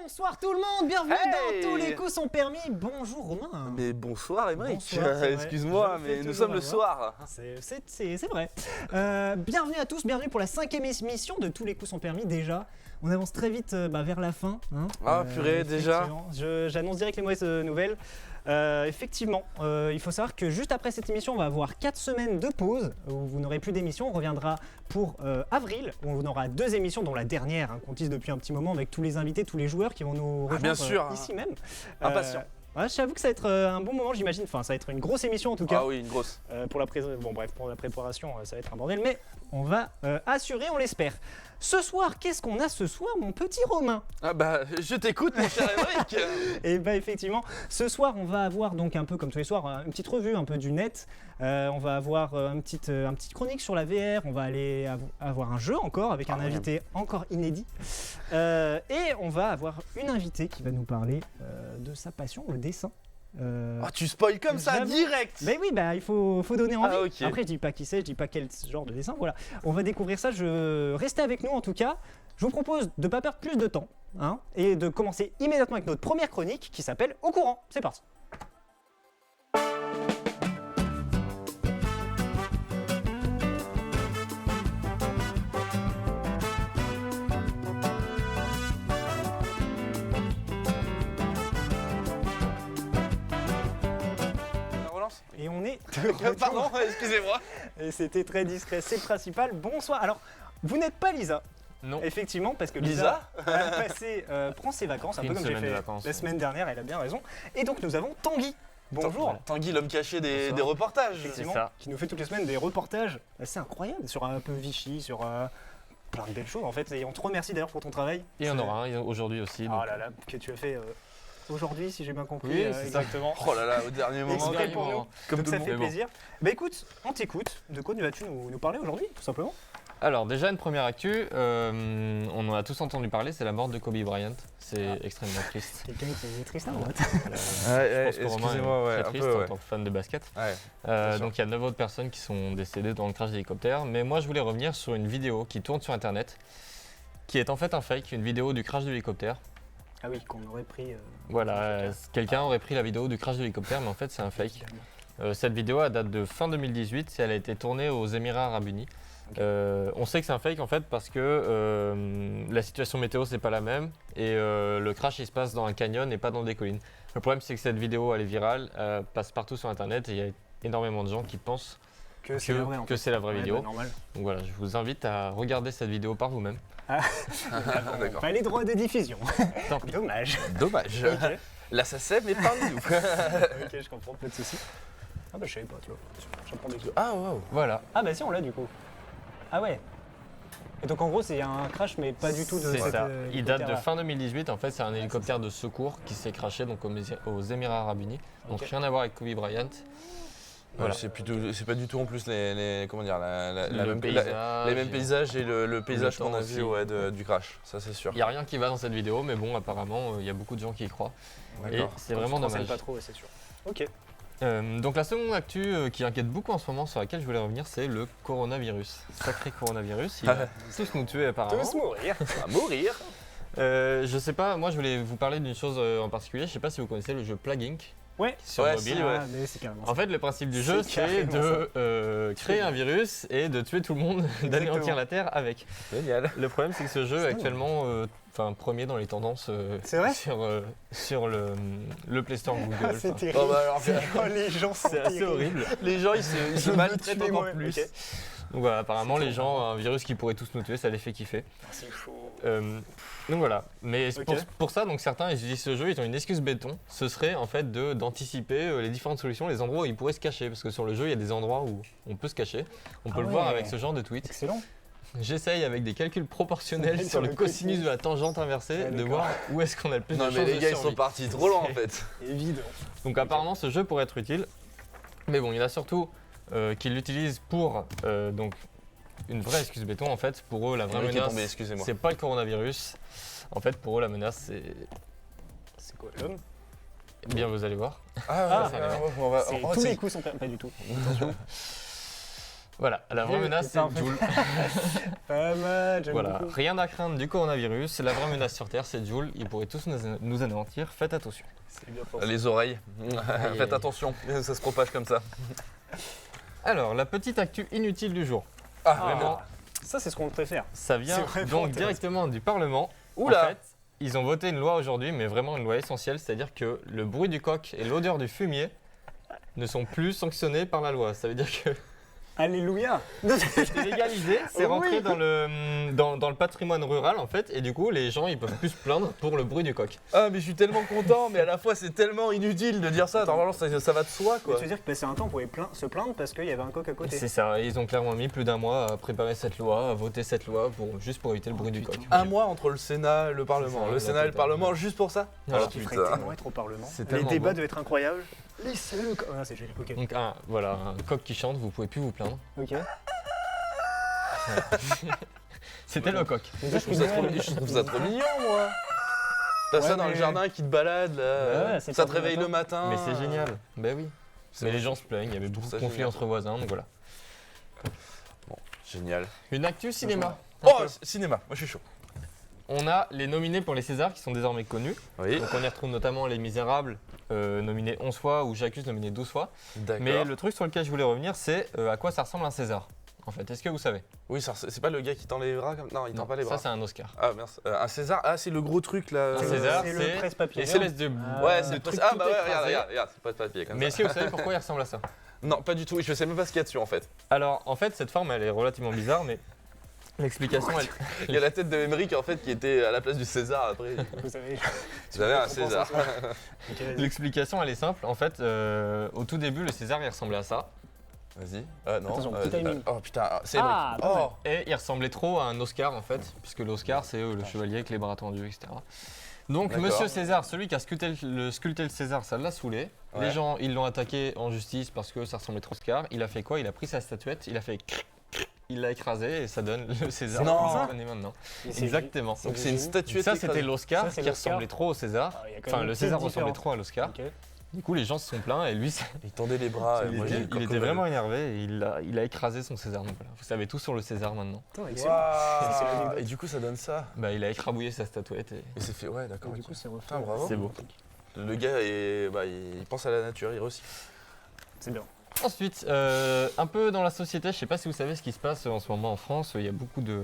Bonsoir tout le monde, bienvenue dans Tous les coups sont permis. Bonjour Romain. Mais bonsoir Émeric, excuse-moi mais nous sommes le soir. C'est vrai. Bienvenue à tous, bienvenue pour la 5e émission de Tous les coups sont permis déjà. On avance très vite vers la fin. Hein. Ah purée déjà. J'annonce direct les mauvaises nouvelles. Effectivement, il faut savoir que juste après cette émission, on va avoir 4 semaines de pause où vous n'aurez plus d'émission. On reviendra pour avril où on aura 2 émissions, dont la dernière qu'on tease depuis un petit moment avec tous les invités, tous les joueurs qui vont nous rejoindre bien sûr, ici même. Impatient. Ouais, j'avoue que ça va être un bon moment, j'imagine. Enfin, ça va être une grosse émission en tout cas. Ah oui, une grosse. Pour la préparation, ça va être un bordel, mais on va assurer, on l'espère. Ce soir, qu'est-ce qu'on a ce soir, mon petit Romain? Ah bah, je t'écoute, mon cher Émeric. Et bah effectivement, ce soir, on va avoir donc un peu comme tous les soirs, une petite revue un peu du net. On va avoir une petite chronique sur la VR. On va aller avoir un jeu encore avec un invité encore inédit. Et on va avoir une invitée qui va nous parler de sa passion, le dessin. Oh, tu spoil comme ça, direct. Mais oui, bah il faut donner envie. Okay. Après, je dis pas qui c'est, je dis pas quel genre de dessin. Voilà, on va découvrir ça. Restez avec nous en tout cas. Je vous propose de ne pas perdre plus de temps et de commencer immédiatement avec notre première chronique qui s'appelle Au courant. C'est parti. Et on est... Pardon, excusez-moi. Et c'était très discret, c'est le principal. Bonsoir. Alors, vous n'êtes pas Lisa. Non. Effectivement, parce que Lisa prend ses vacances, un peu comme j'ai fait la semaine dernière, elle a bien raison. Et donc nous avons Tanguy. Bonjour. Tanguy, l'homme caché des reportages. Effectivement, qui nous fait toutes les semaines des reportages assez incroyables sur un peu Vichy, sur plein de belles choses en fait. Et on te remercie d'ailleurs pour ton travail. Et il y en aura un aujourd'hui aussi. Oh là là, que tu as fait... aujourd'hui, si j'ai bien compris, oui, exactement. Oh là là, au dernier moment. Exprès pour nous. Comme donc ça fait plaisir. Bah écoute, on t'écoute. De quoi vas-tu nous parler aujourd'hui, tout simplement? Alors déjà, une première actu, on en a tous entendu parler, c'est la mort de Kobe Bryant. C'est extrêmement triste. Quelqu'un qui est triste à droite. Je pense que Romain est très triste en tant que fan de basket. Donc il y a 9 autres personnes qui sont décédées dans le crash d'hélicoptère. Mais moi, je voulais revenir sur une vidéo qui tourne sur Internet, qui est en fait un fake, une vidéo du crash de l'hélicoptère. Ah oui, qu'on aurait pris... Voilà, quelqu'un aurait pris la vidéo du crash de l'hélicoptère, mais en fait c'est un fake. Cette vidéo elle date de fin 2018 et elle a été tournée aux Émirats Arabes Unis. On sait que c'est un fake en fait parce que la situation météo c'est pas la même et le crash il se passe dans un canyon et pas dans des collines. Le problème c'est que cette vidéo elle est virale, passe partout sur internet et il y a énormément de gens qui pensent que c'est la vraie vidéo. Normal. Donc voilà, je vous invite à regarder cette vidéo par vous-même. D'accord. Pas les droits de diffusion. Dommage. Okay. Là ça sait mais parmi nous. Ok, je comprends, pas de soucis. Ah bah je savais pas, tu vois. J'apprends des trucs. Ah wow. Voilà. Ah bah si, on l'a du coup. Ah ouais. Et donc en gros c'est un crash mais pas du tout de... C'est ça. Il date de fin 2018, en fait c'est un hélicoptère de secours qui s'est crashé donc aux Émirats Arabes Unis. Donc rien à voir avec Kobe Bryant. Voilà. C'est pas du tout en plus les mêmes paysages et le paysage qu'on a vu du crash, ça c'est sûr. Il n'y a rien qui va dans cette vidéo mais bon apparemment il y a beaucoup de gens qui y croient. Et c'est vraiment dommage. Pas trop, c'est sûr. Ok. Donc la seconde actu qui inquiète beaucoup en ce moment sur laquelle je voulais revenir c'est le coronavirus. Sacré coronavirus, il va tous nous tuer apparemment. Tous mourir. À mourir. Je sais pas, moi je voulais vous parler d'une chose en particulier, je sais pas si vous connaissez le jeu Plague Inc. Ouais, sur mobile. En fait, le principe du jeu, c'est de créer un virus et de tuer tout le monde, d'anéantir la Terre avec. Génial. Le problème, c'est que ce jeu est actuellement premier dans les tendances sur le Play Store Google. C'est terrible. Les gens sont c'est assez horrible. Les gens, ils se maltraitent encore plus. Okay. Donc voilà, apparemment, les gens, un virus qui pourrait tous nous tuer, ça les fait kiffer. C'est chaud. Donc voilà, mais pour ça, donc certains ils utilisent ce jeu, ils ont une excuse béton, ce serait en fait d'anticiper les différentes solutions, les endroits où ils pourraient se cacher, parce que sur le jeu il y a des endroits où on peut se cacher, on peut le voir avec ce genre de tweet. Excellent. J'essaye avec des calculs proportionnels sur le cosinus de la tangente inversée de voir où est-ce qu'on a le plus de chances de survie. Non mais les gars ils sont partis trop loin en fait. Évident. Donc apparemment ce jeu pourrait être utile, mais bon il y en a surtout qui l'utilisent pour donc une vraie excuse béton en fait. Pour eux, la vraie menace, excusez-moi. c'est pas le coronavirus. En fait, pour eux, la menace, C'est quoi, l'homme? Eh bien, vous allez voir. On va. Tous les coups sont pas du tout. Voilà, la vraie menace, c'est Joule. Pas mal, j'aime Voilà, beaucoup. rien à craindre du coronavirus. La vraie menace sur Terre, c'est Joule. Ils pourraient tous nous anéantir. Faites attention. C'est bien pensé. Les oreilles. Faites attention, ça se propage comme ça. Alors, la petite actu inutile du jour. Ah, Vraiment, Ça, c'est ce qu'on préfère. ça vient C'est vraiment donc intéressant. directement du Parlement. Oula. En fait, ils ont voté une loi aujourd'hui, mais vraiment une loi essentielle, c'est-à-dire que le bruit du coq et l'odeur du fumier ne sont plus sanctionnés par la loi. Ça veut dire que Alléluia. c'est légalisé, c'est Oui. rentré dans le patrimoine rural en fait, et du coup les gens ils peuvent plus se plaindre pour le bruit du coq. Ah, mais je suis tellement content, mais à la fois c'est tellement inutile de dire ça. Normalement, ça va de soi, Mais quoi. tu veux dire que passer un temps, on pouvait se plaindre parce qu'il y avait un coq à côté. C'est ça, ils ont clairement mis plus d'un mois à préparer cette loi, à voter cette loi juste pour éviter le bruit du coq. Un mois entre le Sénat et le Parlement. C'est ça, Le Sénat et le totalement. Parlement juste pour ça. Voilà. Ah, Tu ferais putain. tellement être au Parlement. C'est Les tellement débats beau. devaient être incroyables. Laissez le coq. Ah, c'est génial. Ok. Donc voilà, un coq qui chante, vous pouvez plus vous plaindre. Ok. C'était le coq. Je trouve ça trop mignon, moi. T'as Ouais, ça dans le mais- jardin qui te balade, là. Ouais, c'est Ça pas te réveille bon le matin. Mais c'est génial. Ben oui. C'est Mais les vrai. gens se plaignent, il y avait beaucoup de ça conflits génial. entre voisins, donc voilà. Génial. Une actu cinéma. Oh, cinéma, moi je suis chaud. On a les nominés pour les Césars qui sont désormais connus. Oui, Donc on y retrouve notamment Les Misérables, nominé 11 fois, ou J'accuse, nominé 12 fois. d'accord. Mais le truc sur lequel je voulais revenir, c'est à quoi ça ressemble un César. En fait, est-ce que vous savez? Oui, c'est pas le gars qui tend les bras comme. Non, il tend Non, pas les bras. ça c'est un Oscar. Ah, merci. Un César, ah, c'est le gros truc là. Un César, c'est c'est le presse-papier. une espèce de... Ouais, de c'est truc Ah, tout bah ouais, écrasé. regarde, c'est pas de papier comme Mais est-ce ça. que vous savez pourquoi il ressemble à ça? Non, pas du tout. Je sais même pas ce qu'il y a dessus en fait. Alors, en fait, cette forme, elle est relativement bizarre, mais l'explication, elle... Il y a la tête de Emmerich en fait qui était à la place du César après. Vous savez. Vous avez un César. Ok, vas-y. L'explication, elle est simple. En fait, au tout début, le César, il ressemblait à ça. Vas-y. Ah non. Attention, petit timing. Oh putain, c'est Ah, Emmerich. pas mal. Oh. Et il ressemblait trop à un Oscar, en fait, puisque l'Oscar, c'est le chevalier avec les bras tendus, etc. Donc, D'accord. Monsieur César, celui qui a sculpté le César, ça l'a saoulé. Ouais. Les gens, ils l'ont attaqué en justice parce que ça ressemblait trop à Oscar. Il a fait quoi? Il a pris sa statuette, il a fait... Il l'a écrasé et ça donne le César Non. qu'on connaît maintenant. Mais c'est Exactement. Donc c'est une statuette. Ça, c'était l'Oscar Ça, c'est qui l'Oscar. ressemblait trop au César. Ah, il y a quand Enfin, même le une César petite ressemblait différence. trop à l'Oscar. Ok. Du coup, les gens se sont plaints et lui, Il tendait les bras. il, moi, était, j'ai- il était vraiment énervé et il a écrasé son César. Donc voilà, vous savez tout sur le César maintenant. Attends, excellent. Waouh. C'est l'anecdote. Et du coup, ça donne ça. Bah, il a écrabouillé sa statuette et Et c'est fait. Ouais, d'accord. Du ok. coup, c'est refait. Putain, bravo. c'est beau. Le gars il pense à la nature, il recycle. C'est bien. Ensuite, un peu dans la société, je sais pas si vous savez ce qui se passe en ce moment en France. Il y a beaucoup de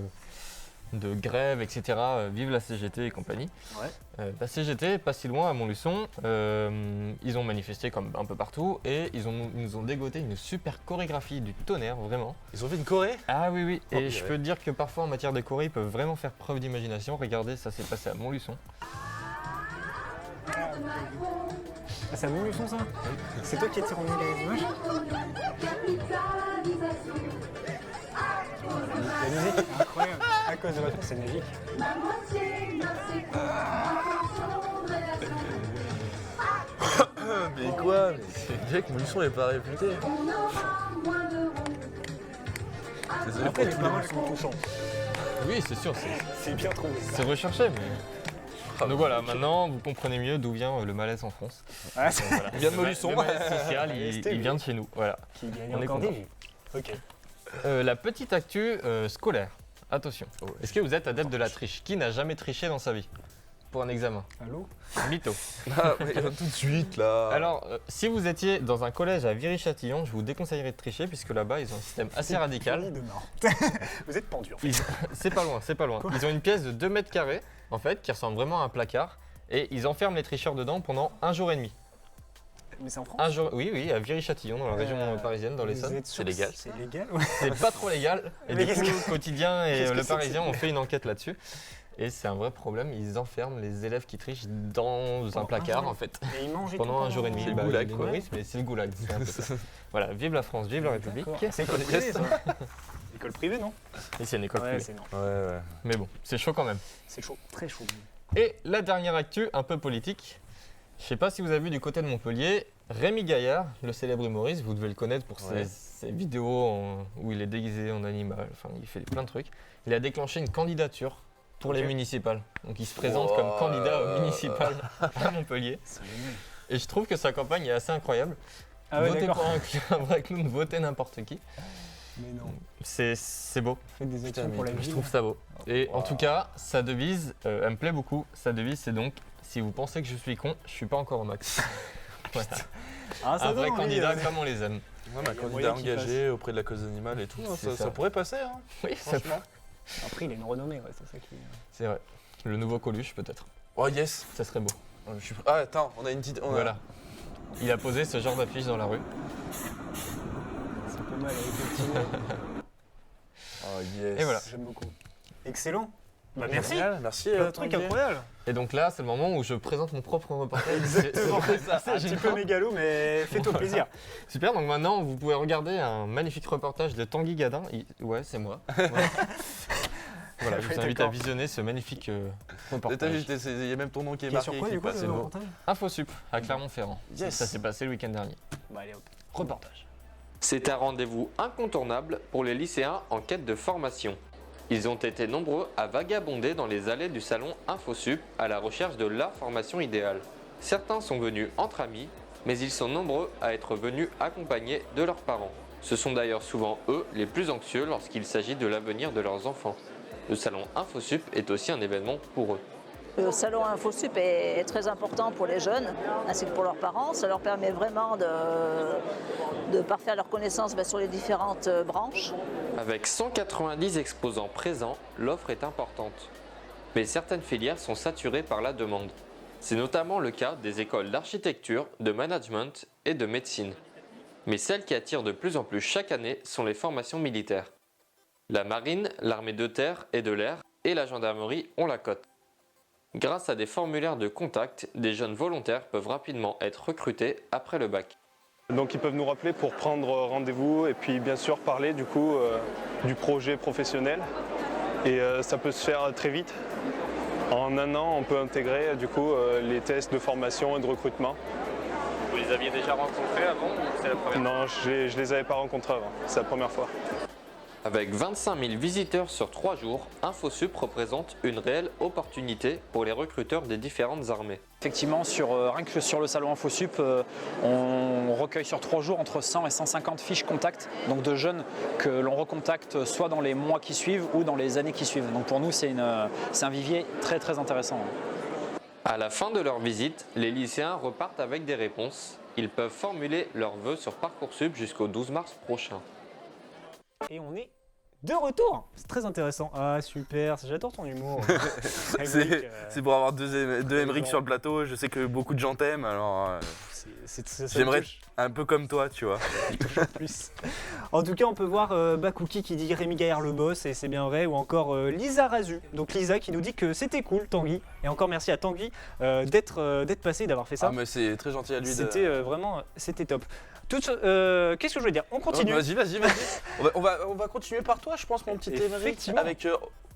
grèves, etc. Vive la CGT et compagnie. Ouais. La CGT, pas si loin, à Montluçon, ils ont manifesté comme un peu partout et ils nous ont dégoté une super chorégraphie du tonnerre, vraiment. Ils ont fait une Corée. Ah oui, oui. Oh, Et je purée. peux te dire que parfois en matière de choré, ils peuvent vraiment faire preuve d'imagination. Regardez, ça s'est passé à Montluçon. Ah, c'est à Montluçon, ça? C'est toi qui as tiré les images? La musique, incroyable. À cause de la c'est magique. Mais quoi? Jack, mon son est pas réputé. Désolé Après, pour les tous paroles sont touchantes. Oui, c'est sûr, C'est bien trouvé. c'est recherché. Mais... Donc voilà, maintenant vous comprenez mieux d'où vient le malaise en France. Ah, c'est Voilà. Il vient de Montluçon. Le malaise social, Restez, il vient de chez nous. Voilà. qui gagne On est encore des content. vues. Ok. La petite actu scolaire. Attention. Oh, ouais. Est-ce que vous êtes adepte de la triche? Qui n'a jamais triché dans sa vie pour un examen? Allô? Mytho. Ah, mais tout de suite là. Alors, si vous étiez dans un collège à Viry-Châtillon, je vous déconseillerais de tricher puisque là-bas, ils ont un système assez radical. Fini de mort. Vous êtes pendu en fait. C'est pas loin, c'est pas loin. Ils ont une pièce de 2 mètres carrés, en fait, qui ressemble vraiment à un placard. Et ils enferment les tricheurs dedans pendant 1 jour et demi. Mais c'est en France? 1 jour, oui, à Viry-Châtillon, dans la région parisienne, dans Vous l'Essonne. êtes sûr C'est légal. que C'est légal, ouais. C'est pas trop légal. Et Mais du coup, qu'est-ce le quotidien et qu'est-ce que le c'est que Parisien ça ont fait une enquête là-dessus. Et c'est un vrai problème, ils enferment les élèves qui trichent dans un Pendant placard un jour. en fait. Et ils mangent et Pendant tout un jour et demi. C'est le Bah, goulag, les quoi. nourrices, mais c'est le goulag. C'est un peu ça. Voilà, vive la France, vive la République. D'accord. C'est école privée, ça. École privée, non? Et c'est une école Ouais, privée. c'est non. Ouais, ouais. Mais bon, c'est chaud quand même. C'est chaud, très chaud. Et la dernière actu, un peu politique. Je sais pas si vous avez vu du côté de Montpellier, Rémi Gaillard, le célèbre humoriste, vous devez le connaître pour ses vidéos où il est déguisé en animal, enfin il fait plein de trucs. Il a déclenché une candidature pour les municipales. Donc il se présente comme candidat aux municipales à Montpellier. Et je trouve que sa campagne est assez incroyable. Votez pour un vrai clown, votez n'importe qui. Mais non. C'est beau. Faites des actions pour la vie. Je trouve ça beau. Et en tout cas, sa devise, elle me plaît beaucoup. Sa devise, c'est donc si vous pensez que je suis con, je suis pas encore au max. Voilà. Un vrai candidat comme on les aime. Ouais, un candidat engagé auprès de la cause animale et tout, ça pourrait passer. Hein, oui, franchement. Après, il a une renommée, c'est ça qui. C'est vrai. Le nouveau Coluche, peut-être. Oh yes. Ça serait beau. Ah attends, on a une petite. Voilà. Il a posé ce genre d'affiche dans la rue. C'est pas mal, effectivement. Oh yes. Et voilà. J'aime beaucoup. Excellent. Bah merci. Merci. Un truc incroyable. Et donc là, c'est le moment où je présente mon propre reportage. Exactement. C'est un petit peu mégalo, mais fais-toi plaisir. Super, donc maintenant, vous pouvez regarder un magnifique reportage de Tanguy Gadin. Ouais, c'est moi. Voilà, je vous invite à visionner ce magnifique reportage. Il y a même ton nom qui est Qui est marqué. sur quoi, du coup, le reportage ? InfoSup, à Clermont-Ferrand. Yes. Ça s'est passé le week-end dernier. Bah allez hop, reportage. C'est un rendez-vous incontournable pour les lycéens en quête de formation. Ils ont été nombreux à vagabonder dans les allées du salon InfoSup à la recherche de la formation idéale. Certains sont venus entre amis, mais ils sont nombreux à être venus accompagnés de leurs parents. Ce sont d'ailleurs souvent eux les plus anxieux lorsqu'il s'agit de l'avenir de leurs enfants. Le salon InfoSup est aussi un événement pour eux. Le salon InfoSup est très important pour les jeunes ainsi que pour leurs parents. Ça leur permet vraiment de parfaire leurs connaissances sur les différentes branches. Avec 190 exposants présents, l'offre est importante. Mais certaines filières sont saturées par la demande. C'est notamment le cas des écoles d'architecture, de management et de médecine. Mais celles qui attirent de plus en plus chaque année sont les formations militaires. La marine, l'armée de terre et de l'air et la gendarmerie ont la cote. Grâce à des formulaires de contact, des jeunes volontaires peuvent rapidement être recrutés après le bac. Donc ils peuvent nous rappeler pour prendre rendez-vous et puis bien sûr parler du coup du projet professionnel. Et ça peut se faire très vite. En un an, on peut intégrer du coup les tests de formation et de recrutement. Vous les aviez déjà rencontrés avant ou c'est la première fois ? Non, je les avais pas rencontrés avant, c'est la première fois. Avec 25 000 visiteurs sur 3 jours, InfoSup représente une réelle opportunité pour les recruteurs des différentes armées. Effectivement, rien que sur le salon InfoSup, on recueille sur 3 jours entre 100 et 150 fiches contact, donc de jeunes que l'on recontacte soit dans les mois qui suivent ou dans les années qui suivent. Donc pour nous, c'est un vivier très très intéressant. À la fin de leur visite, les lycéens repartent avec des réponses. Ils peuvent formuler leurs vœux sur Parcoursup jusqu'au 12 mars prochain. Et on est de retour. C'est très intéressant. Ah super, j'adore ton humour. C'est pour avoir deux Émeric sur le plateau. Je sais que beaucoup de gens t'aiment, alors j'aimerais être un peu comme toi, tu vois. Plus. En tout cas, on peut voir Bakouki qui dit Rémi Gaillard le boss, et c'est bien vrai, ou encore Lisa Razu. Donc Lisa qui nous dit que c'était cool, Tanguy. Et encore merci à Tanguy d'être passé, d'avoir fait ça. Ah mais c'est très gentil à lui. C'était vraiment, c'était top. Qu'est-ce que je voulais dire ? On continue. Vas-y. on va continuer par toi, je pense, mon petit Émeric, avec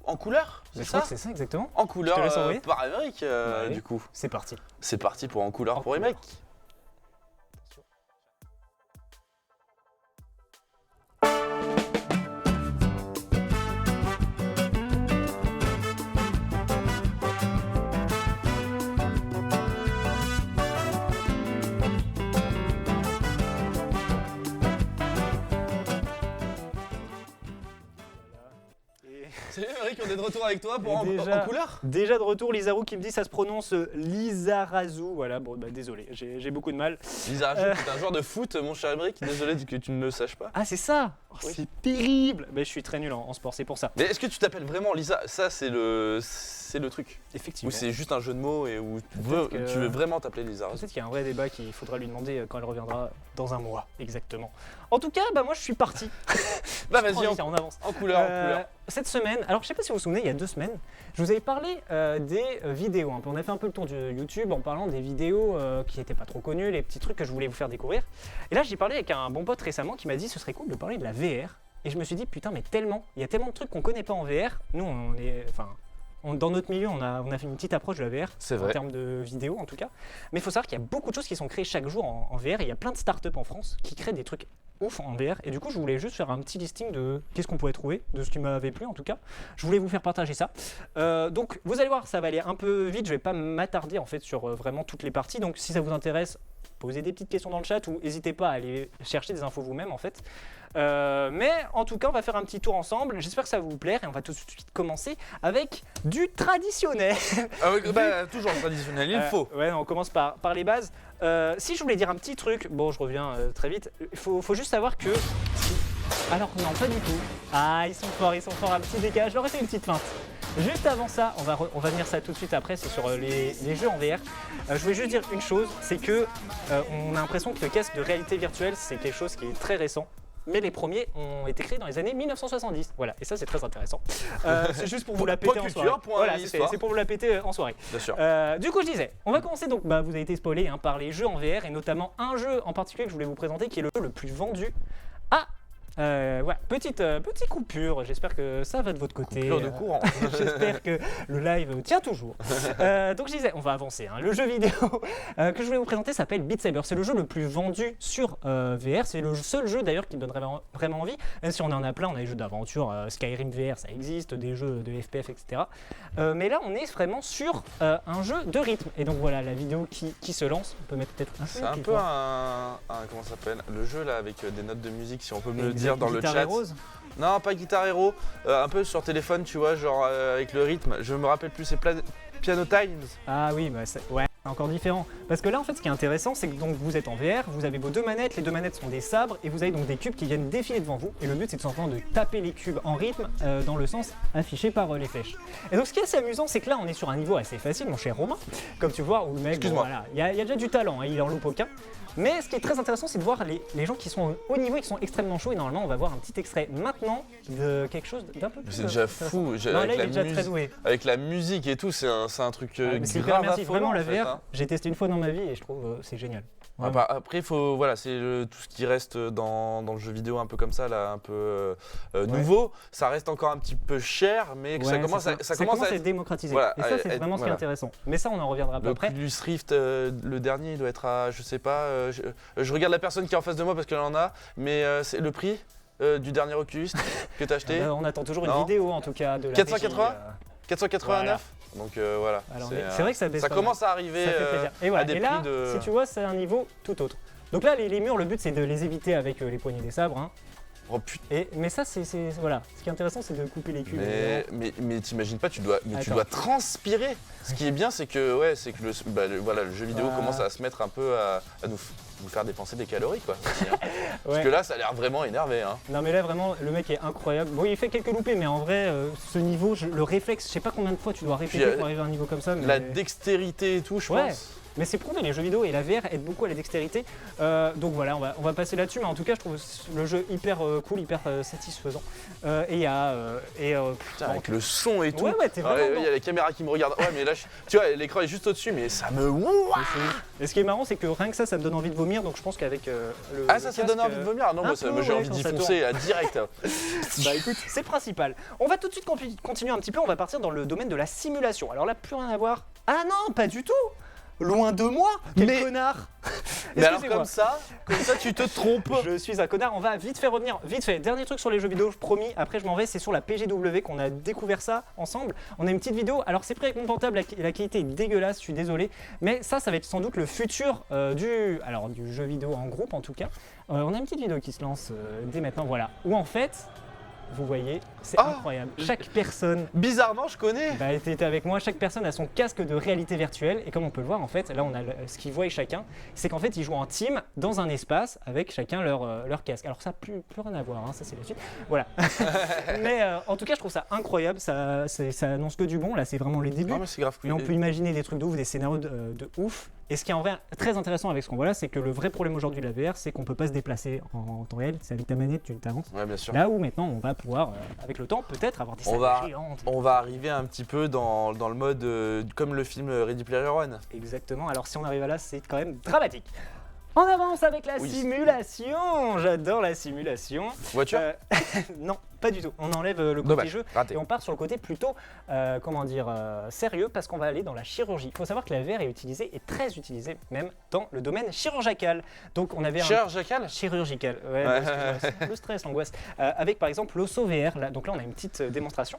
en couleur, c'est ça ? Je crois que c'est ça exactement. En couleur par Émeric, ouais. du coup. C'est parti. C'est parti pour en couleur pour Émeric. Salut Émeric, on est de retour avec toi pour en couleur. Déjà de retour, Lizarou qui me dit ça se prononce Lizarazu. Voilà, bon bah désolé, j'ai beaucoup de mal. Lizarazu, c'est un joueur de foot, mon cher Émeric, désolé que tu ne le saches pas. Ah c'est ça Oui. C'est terrible. Mais je suis très nul en sport, c'est pour ça. Mais est-ce que tu t'appelles vraiment Lisa ? Ça c'est le truc. Effectivement. Ou c'est juste un jeu de mots et où tu veux vraiment t'appeler Lizarazu ? Peut-être qu'il y a un vrai débat qu'il faudra lui demander quand elle reviendra dans un mois, exactement. En tout cas, bah moi je suis parti. Bah vas-y, on avance. En couleur. Cette semaine, alors je sais pas si vous vous souvenez, il y a 2 semaines, je vous avais parlé des vidéos. On a fait un peu le tour de YouTube en parlant des vidéos qui n'étaient pas trop connues, les petits trucs que je voulais vous faire découvrir. Et là, j'ai parlé avec un bon pote récemment qui m'a dit ce serait cool de parler de la VR. Et je me suis dit putain, mais il y a tellement de trucs qu'on connaît pas en VR. Nous, dans notre milieu, on a fait une petite approche de la VR, C'est en vrai. termes de vidéo en tout cas. Mais il faut savoir qu'il y a beaucoup de choses qui sont créées chaque jour en VR. Il y a plein de startups en France qui créent des trucs ouf en VR. Et du coup, je voulais juste faire un petit listing de qu'est-ce qu'on pouvait trouver, de ce qui m'avait plu en tout cas. Je voulais vous faire partager ça. Donc, vous allez voir, ça va aller un peu vite. Je vais pas m'attarder en fait sur vraiment toutes les parties. Donc, si ça vous intéresse, posez des petites questions dans le chat ou n'hésitez pas à aller chercher des infos vous-même en fait. Mais en tout cas, on va faire un petit tour ensemble. J'espère que ça va vous plaire et on va tout de suite commencer avec du traditionnel. Toujours traditionnel, il faut. Ouais, on commence par les bases. Si je voulais dire un petit truc, bon, je reviens très vite. Il faut juste savoir que. Alors non, pas du tout. Ah, ils sont forts, un petit décalage. Je leur ai fait une petite feinte. Juste avant ça, on va venir ça tout de suite après, c'est sur les jeux en VR. Je voulais juste dire une chose, c'est que on a l'impression que le casque de réalité virtuelle, c'est quelque chose qui est très récent. Mais les premiers ont été créés dans les années 1970. Voilà, et ça c'est très intéressant. C'est juste pour vous la péter en soirée. Voilà, c'est pour vous la péter en soirée. Bien sûr. Du coup, je disais, on va commencer donc, vous avez été spoilé par les jeux en VR et notamment un jeu en particulier que je voulais vous présenter qui est le jeu le plus vendu. Ouais, petite coupure, j'espère que ça va de votre côté. Coupure de courant. J'espère que le live tient toujours. Donc je disais, on va avancer. Le jeu vidéo que je voulais vous présenter s'appelle Beat Saber. C'est le jeu le plus vendu sur VR. C'est le seul jeu d'ailleurs qui me donnerait vraiment envie. Même si on en a plein, on a des jeux d'aventure, Skyrim VR, ça existe, des jeux de FPS, etc. Mais là, on est vraiment sur un jeu de rythme. Et donc voilà, la vidéo qui se lance. On peut mettre peut-être un peu. C'est un peu comment ça s'appelle, le jeu là avec des notes de musique, si on peut me le dire dans le Guitar chat. Heroes. Non, pas Guitar Hero, un peu sur téléphone, tu vois, genre avec le rythme. Je me rappelle plus, c'est Piano Times. Ah oui, ouais, encore différent. Parce que là, en fait, ce qui est intéressant, c'est que donc, vous êtes en VR, vous avez vos deux manettes, les deux manettes sont des sabres, et vous avez donc des cubes qui viennent défiler devant vous. Et le but, c'est tout simplement de taper les cubes en rythme dans le sens affiché par les flèches. Et donc, ce qui est assez amusant, c'est que là, on est sur un niveau assez facile, mon cher Romain, comme tu vois, où le mec, Excuse-moi. Voilà, il y a déjà du talent, il en loupe aucun. Mais ce qui est très intéressant, c'est de voir les gens qui sont au haut niveau et qui sont extrêmement chauds. Et normalement, on va voir un petit extrait maintenant de quelque chose d'un peu plus. C'est déjà fou. Non, là, il est déjà très doué. Avec la musique et tout, c'est un truc Mais c'est hyper grave immersif. affolant, Vraiment, la en fait, VR, hein. j'ai testé une fois dans ma vie et je trouve c'est génial. Ah bah, après, voilà, c'est tout ce qui reste dans le jeu vidéo un peu comme ça, là, un peu nouveau. Ça reste encore un petit peu cher, mais Ouais, ça commence à être démocratisé. Voilà, et ça, c'est vraiment ce qui est intéressant. Mais ça, on en reviendra Le après. Oculus Rift, le dernier, il doit être à, je sais pas, je regarde la personne qui est en face de moi parce qu'elle en a, mais c'est le prix du dernier Oculus que t'as acheté. On attend toujours une Non. vidéo, en tout cas, de la 480 régie, 489. Donc voilà. Alors, c'est vrai que ça baisse Ça pas commence à arriver ça fait plaisir. Et, à voilà. des Et là, prix de. si tu vois, c'est un niveau tout autre. Donc là, les murs, le but, c'est de les éviter avec les poignées des sabres. Hein. Oh putain. Mais ça, c'est voilà. Ce qui est intéressant, c'est de couper les cubes. Mais t'imagines pas, tu dois Attends. transpirer. Ce qui est bien, c'est que le jeu vidéo Ah. commence à se mettre un peu à nous faire dépenser des calories, quoi. aussi, hein. Parce Ouais. que là, ça a l'air vraiment énervé. Hein. Non mais là vraiment le mec est incroyable. Bon il fait quelques loupés mais en vrai ce niveau, le réflexe, je sais pas combien de fois tu dois répéter Puis, pour arriver à un niveau comme ça. Mais... La dextérité et tout, je Ouais. pense. Mais c'est prouvé, les jeux vidéo et la VR aident beaucoup à la dextérité. Donc voilà, on va passer là-dessus, mais en tout cas je trouve le jeu hyper cool, hyper satisfaisant. Et il y a... Putain, avec le son et tout. Ouais, t'es vraiment Il y a les caméras qui me regardent. Ouais, mais là, tu vois, l'écran est juste au-dessus, mais ça me. Et ce qui est marrant, c'est que rien que ça me donne envie de vomir, donc je pense qu'avec le. Ah, le ça casque, donne envie de vomir. Non, un moi, peu, j'ai ouais, envie quand d'y ça foncer là, direct. Bah écoute, c'est le principal. On va tout de suite continuer un petit peu, on va partir dans le domaine de la simulation. Alors là, plus rien à voir. Ah non, pas du tout. Loin de moi, quel Mais- connard. Mais alors, Excusez-moi. comme ça, tu te trompes. Je suis un connard, on va vite fait revenir, vite fait. Dernier truc sur les jeux vidéo, promis, après je m'en vais, c'est sur la PGW qu'on a découvert ça ensemble. On a une petite vidéo, alors c'est pris avec mon portable, la qualité est dégueulasse, je suis désolé, mais ça va être sans doute le futur du jeu vidéo en groupe en tout cas. On a une petite vidéo qui se lance dès maintenant, voilà, où en fait, vous voyez, c'est incroyable. Chaque personne Bizarrement, je connais. était avec moi, chaque personne a son casque de réalité virtuelle et comme on peut le voir en fait, là on a ce qu'ils voient chacun, c'est qu'en fait ils jouent en team dans un espace avec chacun leur casque. Alors ça n'a plus rien à voir, hein, ça c'est la suite. Voilà. Mais en tout cas je trouve ça incroyable, ça annonce que du bon, là c'est vraiment les débuts. Non, mais c'est grave cool. Et on peut imaginer des trucs de ouf, des scénarios de ouf. Et ce qui est en vrai très intéressant avec ce qu'on voit là, c'est que le vrai problème aujourd'hui de la VR, c'est qu'on peut pas se déplacer en temps réel, c'est avec ta manette, tu t'avances. Ouais, bien sûr. Là où maintenant on va pouvoir, avec le temps, peut-être avoir des salles géantes. On va arriver un petit peu dans le mode comme le film Ready Player One. Exactement, alors si on arrive à là, c'est quand même dramatique. On avance avec la Oui. simulation. J'adore la simulation. Voiture Non, pas du tout. On enlève le côté Dommage, jeu raté. et on part sur le côté plutôt, sérieux parce qu'on va aller dans la chirurgie. Il faut savoir que la VR est très utilisée même dans le domaine chirurgical. Donc on avait chirurgical. Ouais, Ouais. excuse-moi, le stress, l'angoisse. Avec par exemple l'Osso VR. Là, donc là on a une petite démonstration.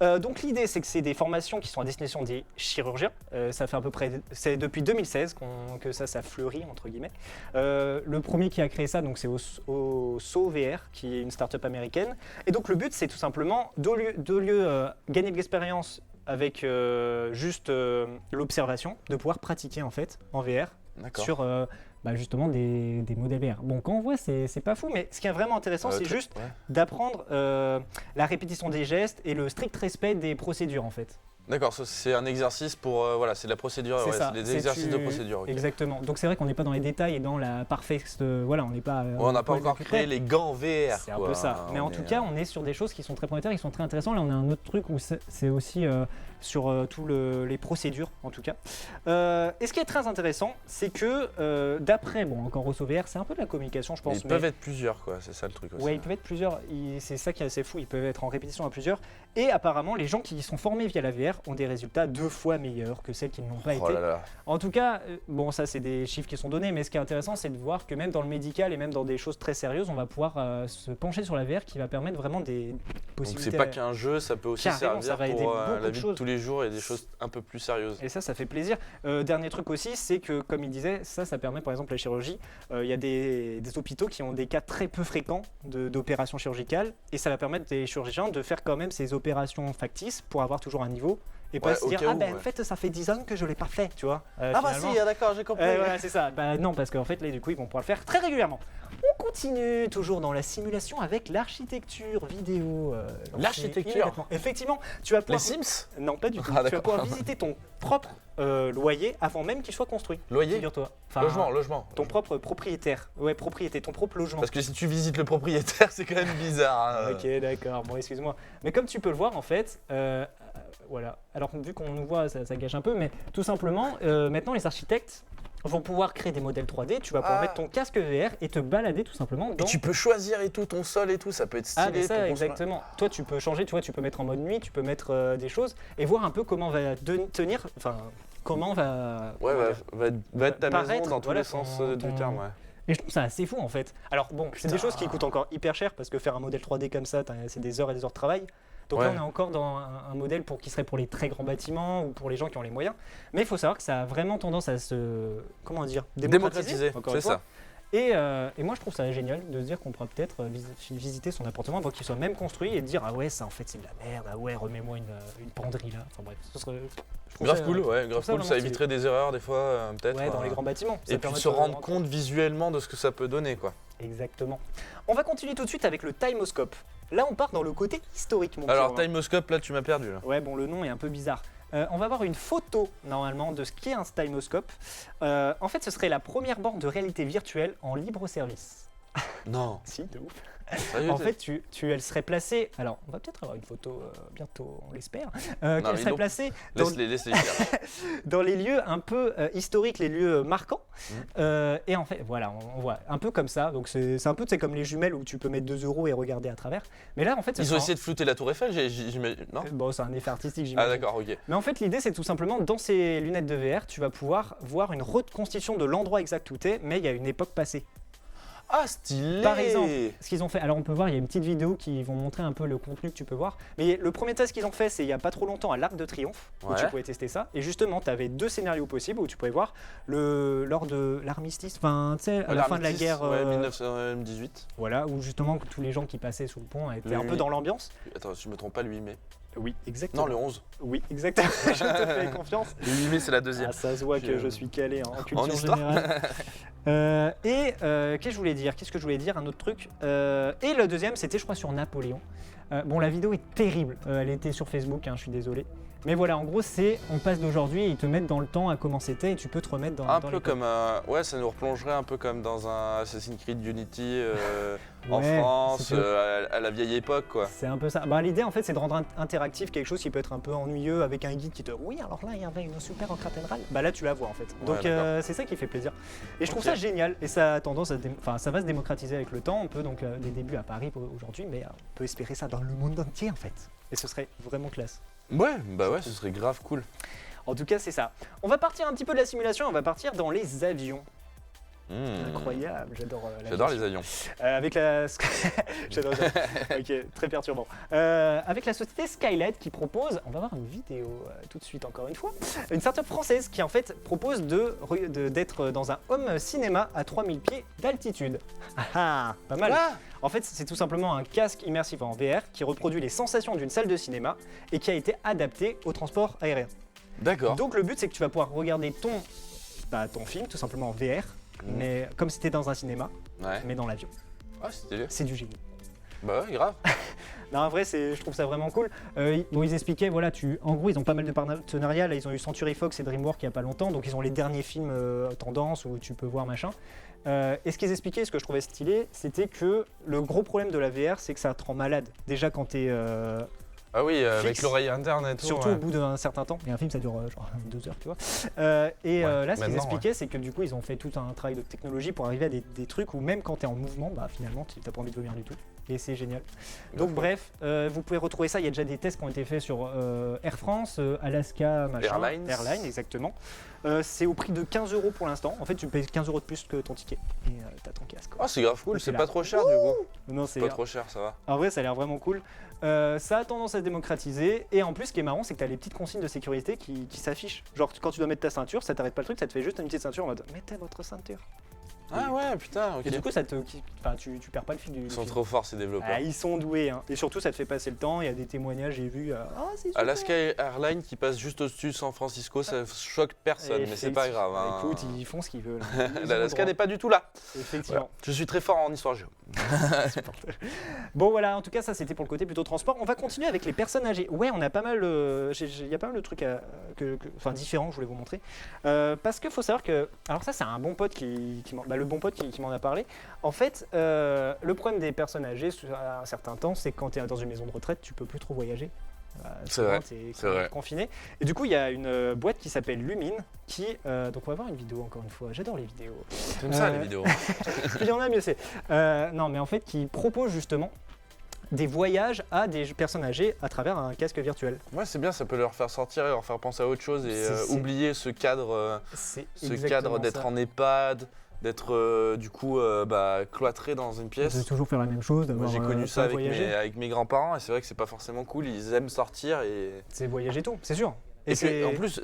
Donc l'idée c'est que c'est des formations qui sont à destination des chirurgiens. Ça fait à peu près, c'est depuis 2016 que ça fleurit entre guillemets. Le premier qui a créé ça, donc c'est Osso VR, qui est une start-up américaine. Et donc le but c'est tout simplement de lieu gagner de l'expérience avec juste l'observation, de pouvoir pratiquer en fait en VR sur justement des modèles VR. Bon, quand on voit, c'est pas fou, mais ce qui est vraiment intéressant, c'est juste d'apprendre la répétition des gestes et le strict respect des procédures en fait. D'accord, c'est un exercice pour. C'est de la procédure, c'est des exercices de procédure. Okay. Exactement. Donc c'est vrai qu'on n'est pas dans les détails et dans la parfaite. Voilà, on n'est pas. On n'a pas encore créé les gants VR. C'est un peu ça. Mais en tout cas, on est sur des choses qui sont très prometteurs, qui sont très intéressantes. Là, on a un autre truc où c'est aussi sur tous les procédures, en tout cas. Et ce qui est très intéressant, c'est que d'après, encore Osso VR, c'est un peu de la communication, je pense. Ils peuvent être plusieurs, quoi. C'est ça le truc aussi. Ouais, ils peuvent être plusieurs. C'est ça qui est assez fou. Ils peuvent être en répétition à plusieurs. Et apparemment, les gens qui sont formés via la VR ont des résultats 2 fois meilleurs que celles qui ne l'ont pas été. Là là. En tout cas, ça c'est des chiffres qui sont donnés, mais ce qui est intéressant, c'est de voir que même dans le médical et même dans des choses très sérieuses, on va pouvoir se pencher sur la VR qui va permettre vraiment des possibilités. Donc c'est pas qu'un jeu, ça peut aussi servir ça va aider pour beaucoup la de vie choses. de tous les jours et des choses un peu plus sérieuses. Et ça fait plaisir. Dernier truc aussi, c'est que comme il disait, ça permet par exemple la chirurgie. Il y a des hôpitaux qui ont des cas très peu fréquents d'opérations chirurgicales et ça va permettre des chirurgiens de faire quand même ces opérations factices pour avoir toujours un niveau. Et pas se dire, en fait, ça fait 10 ans que je ne l'ai pas fait, tu vois. d'accord, j'ai compris. Voilà, c'est ça. Non, parce qu'en fait, là, du coup, ils vont pouvoir le faire très régulièrement. On continue toujours dans la simulation avec l'architecture vidéo. L'architecture Effectivement, tu vas pouvoir... Les Sims? Non, pas du tout. Ah, tu vas pouvoir visiter ton propre loyer avant même qu'il soit construit. Loyer? Figure-toi. Logement. Ton propre propriétaire. Ouais, propriété, ton propre logement. Parce que si tu visites le propriétaire, c'est quand même bizarre. Hein. Ok, d'accord. Bon, excuse-moi. Mais comme tu peux le voir, en fait... voilà. Alors vu qu'on nous voit, ça gâche un peu, mais tout simplement, maintenant les architectes vont pouvoir créer des modèles 3D, tu vas pouvoir mettre ton casque VR et te balader tout simplement dans... Et tu peux choisir et tout, ton sol et tout, ça peut être stylé. Ah mais ça, exactement. Toi tu peux changer, tu vois, tu peux mettre en mode nuit, tu peux mettre des choses et voir un peu comment va tenir, comment va... va être ta maison dans tous les sens du terme, ouais. Et je trouve ça assez fou en fait. Alors bon, c'est des choses qui coûtent encore hyper cher parce que faire un modèle 3D comme ça, c'est des heures et des heures de travail. Donc là, on est encore dans un modèle qui serait pour les très grands bâtiments ou pour les gens qui ont les moyens. Mais il faut savoir que ça a vraiment tendance à se, démocratiser. C'est ça. Et moi, je trouve ça génial de se dire qu'on pourra peut-être visiter son appartement avant qu'il soit même construit et de dire « Ah ouais, ça en fait c'est de la merde, ah ouais, remets-moi une penderie là. » Enfin bref, ce serait... Grave cool, ça éviterait des erreurs des fois, peut-être. Ouais, dans les grands bâtiments. Et puis de se rendre compte visuellement de ce que ça peut donner, quoi. Exactement. On va continuer tout de suite avec le Timoscope. Là, on part dans le côté historique, mon Alors, Timoscope, là, tu m'as perdu. Là. Ouais, bon, le nom est un peu bizarre. On va avoir une photo, normalement, de ce qu'est un Timoscope. En fait, ce serait la première borne de réalité virtuelle en libre service. Non. Si, de ouf. Sérieux, en fait, elle serait placée. Alors, on va peut-être avoir une photo bientôt, on l'espère. Qu'elle serait placée dans les lieux un peu historiques, les lieux marquants. Et en fait, voilà, on voit un peu comme ça. Donc, c'est un peu comme les jumelles où tu peux mettre 2 € et regarder à travers. Mais là, en fait, ils ont essayé de flouter la Tour Eiffel, j'imagine. Non. Bon, c'est un effet artistique, j'imagine. Ah, d'accord, ok. Mais en fait, l'idée, c'est tout simplement dans ces lunettes de VR, tu vas pouvoir voir une reconstitution de l'endroit exact où tu es, mais il y a une époque passée. Ah, stylé! Par exemple, ce qu'ils ont fait, alors on peut voir, il y a une petite vidéo qui vont montrer un peu le contenu que tu peux voir. Mais le premier test qu'ils ont fait, c'est il n'y a pas trop longtemps à l'Arc de Triomphe, où tu pouvais tester ça. Et justement, tu avais 2 scénarios possibles où tu pouvais voir lors de l'armistice, enfin, tu sais, à la fin de la guerre. 1918. Voilà, où justement tous les gens qui passaient sous le pont étaient un peu dans l'ambiance. Attends, si je me trompe pas, le 8 mai. Oui, exactement. Non, le 11. Oui, exactement. Je te fais confiance. Le 8 mai, c'est la deuxième. Ah, ça se voit que je suis calé en culture générale. Qu'est-ce que je voulais dire? Un autre truc. Et le deuxième, c'était, je crois, sur Napoléon. Bon, la vidéo est terrible. Elle était sur Facebook, je suis désolé. Mais voilà, en gros, on passe d'aujourd'hui et ils te mettent dans le temps à comment c'était et tu peux te remettre dans un peu comme ça nous replongerait un peu comme dans un Assassin's Creed Unity en France, à la vieille époque, quoi. C'est un peu ça. L'idée, en fait, c'est de rendre interactif quelque chose qui peut être un peu ennuyeux avec un guide qui te oui, alors là, il y avait une super en cathédrale. Là, tu la vois, en fait. Donc, c'est ça qui fait plaisir. Et je trouve ça génial. Et ça a tendance ça va se démocratiser avec le temps. On peut donc des débuts à Paris aujourd'hui, mais on peut espérer ça dans dans le monde entier en fait. Et ce serait vraiment classe. Ouais, bah ouais, ce serait grave cool. En tout cas, c'est ça. On va partir un petit peu de la simulation, on va partir dans les avions. Incroyable, J'adore les avions. Avec la... J'adore ça. Ok, très perturbant. Avec la société Skylight qui propose, on va voir une vidéo tout de suite encore une fois, une start-up française qui en fait propose d'être dans un home cinéma à 3000 pieds d'altitude. Ah, pas mal. En fait, c'est tout simplement un casque immersif en VR qui reproduit les sensations d'une salle de cinéma et qui a été adapté au transport aérien. D'accord. Donc le but, c'est que tu vas pouvoir regarder ton film tout simplement en VR, mais comme si c'était dans un cinéma, mais dans l'avion. Ah, c'est stylé. C'est du génie. Bah ouais, grave. Non, en vrai, je trouve ça vraiment cool. Ils expliquaient, voilà, en gros, ils ont pas mal de partenariats. Là, ils ont eu Century Fox et DreamWorks il y a pas longtemps, donc ils ont les derniers films tendance où tu peux voir machin. Et ce qu'ils expliquaient, ce que je trouvais stylé, c'était que le gros problème de la VR, c'est que ça te rend malade. Déjà quand t'es Ah oui, avec fixe. l'oreille interne et tout. Surtout au bout d'un certain temps. Et un film, ça dure genre 2 heures, tu vois. Là, ce qu'ils expliquaient, c'est que du coup, ils ont fait tout un travail de technologie pour arriver à des trucs où même quand tu es en mouvement, bah finalement, tu n'as pas envie de vomir du tout. Et c'est génial. Donc bref, vous pouvez retrouver ça. Il y a déjà des tests qui ont été faits sur Air France, Alaska, machin. Airlines, exactement. C'est au prix de 15 € pour l'instant. En fait, tu payes 15 € de plus que ton ticket. Et t'as ton casque. Ah, c'est grave cool, c'est là. pas trop cher du coup. Non, c'est Pas trop cher, ça va. En vrai, ça a l'air vraiment cool. Ça a tendance à se démocratiser. Et en plus, ce qui est marrant, c'est que tu as les petites consignes de sécurité qui s'affichent. Genre, quand tu dois mettre ta ceinture, ça t'arrête pas le truc, ça te fait juste une petite ceinture en mode mettez votre ceinture. Ah ouais, putain, ok. Et du coup, tu perds pas le fil du Ils sont film. trop forts ces développeurs. Ah, ils sont doués. Hein. Et surtout, ça te fait passer le temps. Il y a des témoignages, j'ai vu. C'est super. Alaska Airlines qui passe juste au-dessus de San Francisco, ça choque personne, mais c'est pas grave. Hein. Écoute, ils font ce qu'ils veulent. L'Alaska n'est pas du tout là. Effectivement. Voilà. Je suis très fort en histoire géo. Bon voilà, en tout cas ça c'était pour le côté plutôt transport. On va continuer avec les personnes âgées. Ouais, on a pas mal, il y a pas mal de trucs différents que je voulais vous montrer. Parce qu'il faut savoir que, alors ça c'est un bon pote le bon pote qui m'en a parlé. En fait, le problème des personnes âgées à un certain temps, c'est que quand tu es dans une maison de retraite, tu peux plus trop voyager. C'est vrai, c'est vrai. Confiné. Et du coup, il y a une boîte qui s'appelle Lumine qui. Donc, on va voir une vidéo encore une fois. J'adore les vidéos. J'aime ça les vidéos. Il y en a mieux, c'est. Non, mais en fait, qui propose justement des voyages à des personnes âgées à travers un casque virtuel. Ouais, c'est bien, ça peut leur faire sortir et leur faire penser à autre chose et oublier ce cadre, d'être en EHPAD. D'être du coup cloîtré dans une pièce. De toujours faire la même chose. Moi j'ai connu ça avec mes grands-parents et c'est vrai que c'est pas forcément cool, ils aiment sortir et... C'est voyager tout, c'est sûr. Et en plus,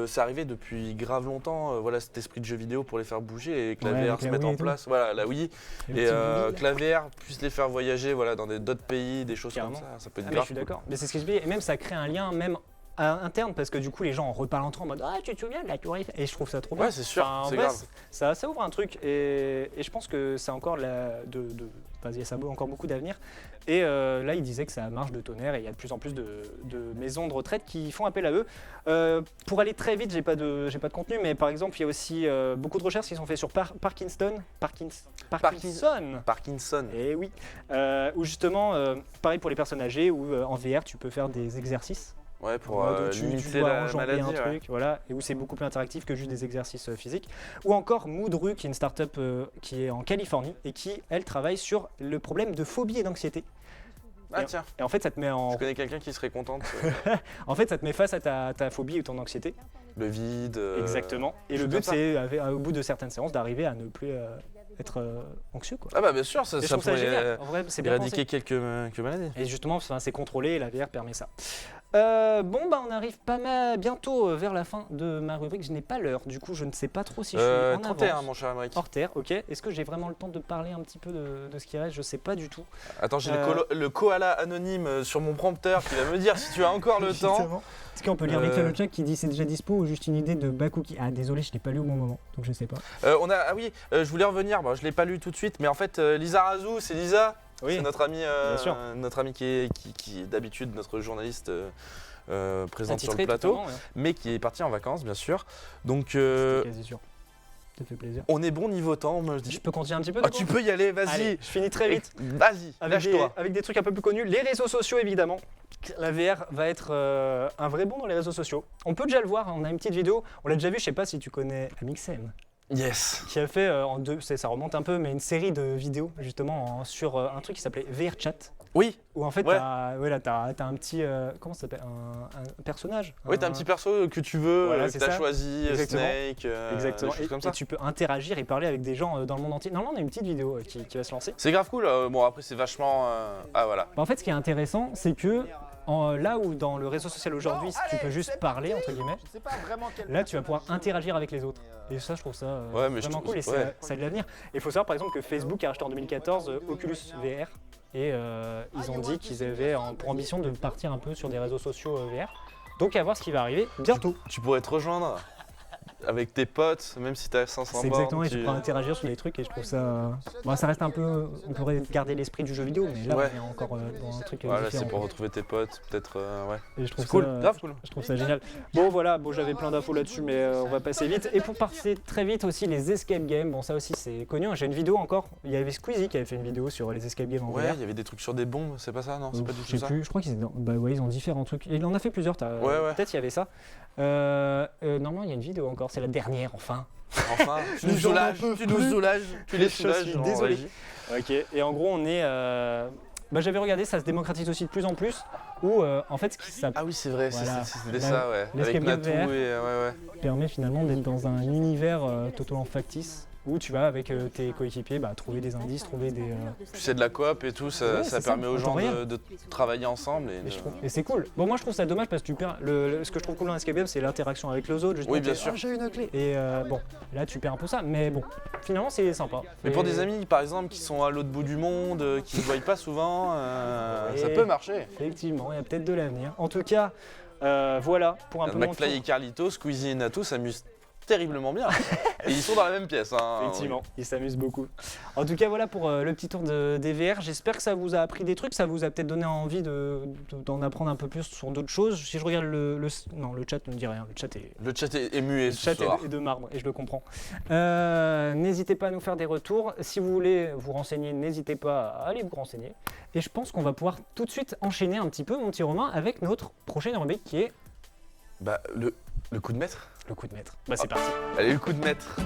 c'est arrivé depuis grave longtemps, voilà, cet esprit de jeu vidéo pour les faire bouger et que la VR se mette en place, voilà, la Wii, et que la VR puisse les faire voyager voilà, dans d'autres pays, des choses comme ça peut être grave. Je suis d'accord, mais c'est ce que je dis, et même ça crée un lien même interne parce que du coup les gens en reparlent entre eux en mode ah tu te souviens de la tour Eiffel et je trouve ça trop bien. Ouais c'est sûr, c'est grave. Ça ouvre un truc et je pense que c'est encore ça a encore beaucoup d'avenir et là il disait que ça marche de tonnerre et il y a de plus en plus de maisons de retraite qui font appel à eux. Pour aller très vite, j'ai pas de contenu, mais par exemple il y a aussi beaucoup de recherches qui sont faites sur Parkinson. Et oui, où justement pareil pour les personnes âgées où en VR tu peux faire des exercices. Ouais, pour limiter la maladie, un truc, voilà, et où c'est beaucoup plus interactif que juste des exercices physiques. Ou encore Moodru, qui est une start-up qui est en Californie et qui, elle, travaille sur le problème de phobie et d'anxiété. Tiens. Et en fait, ça te met en... Je connais quelqu'un qui serait contente. En fait, ça te met face à ta phobie ou ton anxiété. Le vide. Exactement. Et le but, c'est, au bout de certaines séances, d'arriver à ne plus... être anxieux quoi. Ah bah bien sûr, ça pourrait éradiquer quelques maladies. Et justement, c'est contrôlé et la VR permet ça. On arrive pas mal bientôt vers la fin de ma rubrique. Je n'ai pas l'heure, du coup je ne sais pas trop si je suis en 31 avance. Mon cher Amérique. Hors terre, ok. Est-ce que j'ai vraiment le temps de parler un petit peu de ce qui reste? Je sais pas du tout. Attends, j'ai le koala anonyme sur mon prompteur qui va me dire si tu as encore le temps. Est-ce qu'on peut lire vite le chat qui dit c'est déjà dispo ou juste une idée de Bakuki? Ah désolé, je l'ai pas lu au bon moment, donc je sais pas. Je voulais revenir, je l'ai pas lu tout de suite, mais en fait Lisa Razou, c'est Lisa. Oui. C'est notre ami qui est d'habitude notre journaliste présente sur le plateau, mais qui est parti en vacances bien sûr. Donc quasi sûr. Ça fait plaisir. On est bon niveau temps, moi je dis. Je peux continuer un petit peu? Tu peux y aller, vas-y. Allez, je finis très vite. Vas-y, lâche-toi. Avec des trucs un peu plus connus, les réseaux sociaux évidemment. La VR va être un vrai bond dans les réseaux sociaux. On peut déjà le voir, on a une petite vidéo, on l'a déjà vu, je sais pas si tu connais Amixem. Yes. Qui a fait ça remonte un peu, mais une série de vidéos justement sur un truc qui s'appelait VR Chat. Oui. Où en fait, Ouais. t'as un petit. Comment ça s'appelle un personnage. Oui, t'as un petit perso que tu veux, Voilà, que c'est t'as ça. choisi, Exactement. Snake, Exactement. des choses comme Et ça. tu peux interagir et parler avec des gens dans le monde entier. Normalement, on a une petite vidéo qui va se lancer. C'est grave cool. Bon, après, c'est vachement. Ah, voilà. Bah, en fait, ce qui est intéressant, c'est que là où dans le réseau social aujourd'hui, tu peux juste parler, entre guillemets, là, tu vas pouvoir interagir avec les autres. Et ça, je trouve ça Ouais, mais je vraiment trouve- cool et ouais. ça a de l'avenir. Et il faut savoir, par exemple, que Facebook a acheté en 2014 Oculus VR. Et ils ont dit qu'ils avaient pour ambition de partir un peu sur des réseaux sociaux VR. Donc à voir ce qui va arriver bientôt. Tu pourrais te rejoindre avec tes potes, même si t'as 500 C'est bornes. exactement, et tu pourras interagir sur des trucs et je trouve ça... Bon, ça reste un peu... On pourrait garder l'esprit du jeu vidéo, mais là Ouais. on est encore dans un truc Voilà, différent. c'est pour retrouver tes potes, peut-être. Ouais. Et je trouve C'est cool, ça, grave cool. Je trouve ça génial. Bon voilà, j'avais plein d'infos là-dessus, mais on va passer vite. Et pour passer très vite aussi, les escape games, bon ça aussi c'est connu, j'ai une vidéo encore, il y avait Squeezie qui avait fait une vidéo sur les escape games en Ouais, VR. il y avait des trucs sur des bombes, c'est pas ça, non? C'est pas du Je tout sais ça. plus, je crois qu'ils ils ont différents trucs. Et il en a fait plusieurs, ouais. peut-être il y avait ça. Normalement il y a une vidéo encore, c'est la dernière enfin. Enfin, tu nous Les gens n'en soulages, peuvent tu nous plus. soulages, tu les Je soulages. suis en désolé. régie. Ok, et en gros on est... j'avais regardé, ça se démocratise aussi de plus en plus, où en fait ça Ah oui, c'est vrai, Voilà. c'était ça, ouais. l'escape Avec game Natou VR. et. Ouais. permet finalement d'être dans un univers totalement factice, où tu vas avec tes coéquipiers trouver des indices, trouver des... Puis c'est de la coop et tout, ça, Ouais, ça c'est ça, permet aux en temps gens réel. de travailler ensemble. Et c'est cool. Bon, moi je trouve ça dommage parce que tu perds. Ce que je trouve cool dans escape game, c'est l'interaction avec les autres. Justement, Oui, bien t'es, sûr. Ah, j'ai une clé. Et bon, là tu perds un peu ça, mais bon, finalement c'est sympa. Mais pour Et- des amis, par exemple, qui sont à l'autre bout du monde, qui ne se voient pas souvent, ça Ouais. peut marcher. Effectivement, il y a peut-être de l'avenir. En tout cas, voilà pour un peu mon McFly et tour. Carlito, Squeezie et Natou s'amusent terriblement bien. Et ils sont dans la même pièce. Hein. Effectivement, ils s'amusent beaucoup. En tout cas, voilà pour le petit tour des VR. J'espère que ça vous a appris des trucs, ça vous a peut-être donné envie d'en apprendre un peu plus sur d'autres choses. Si je regarde non, le chat ne me dit rien. Le chat est, Le chat est muet le ce chat soir. est de marbre et je le comprends. N'hésitez pas à nous faire des retours. Si vous voulez vous renseigner, n'hésitez pas à aller vous renseigner. Et je pense qu'on va pouvoir tout de suite enchaîner un petit peu, mon petit Romain, avec notre prochaine rubrique qui est Bah, le coup de maître. le coup de maître. Bah c'est parti. Allez, le coup de maître.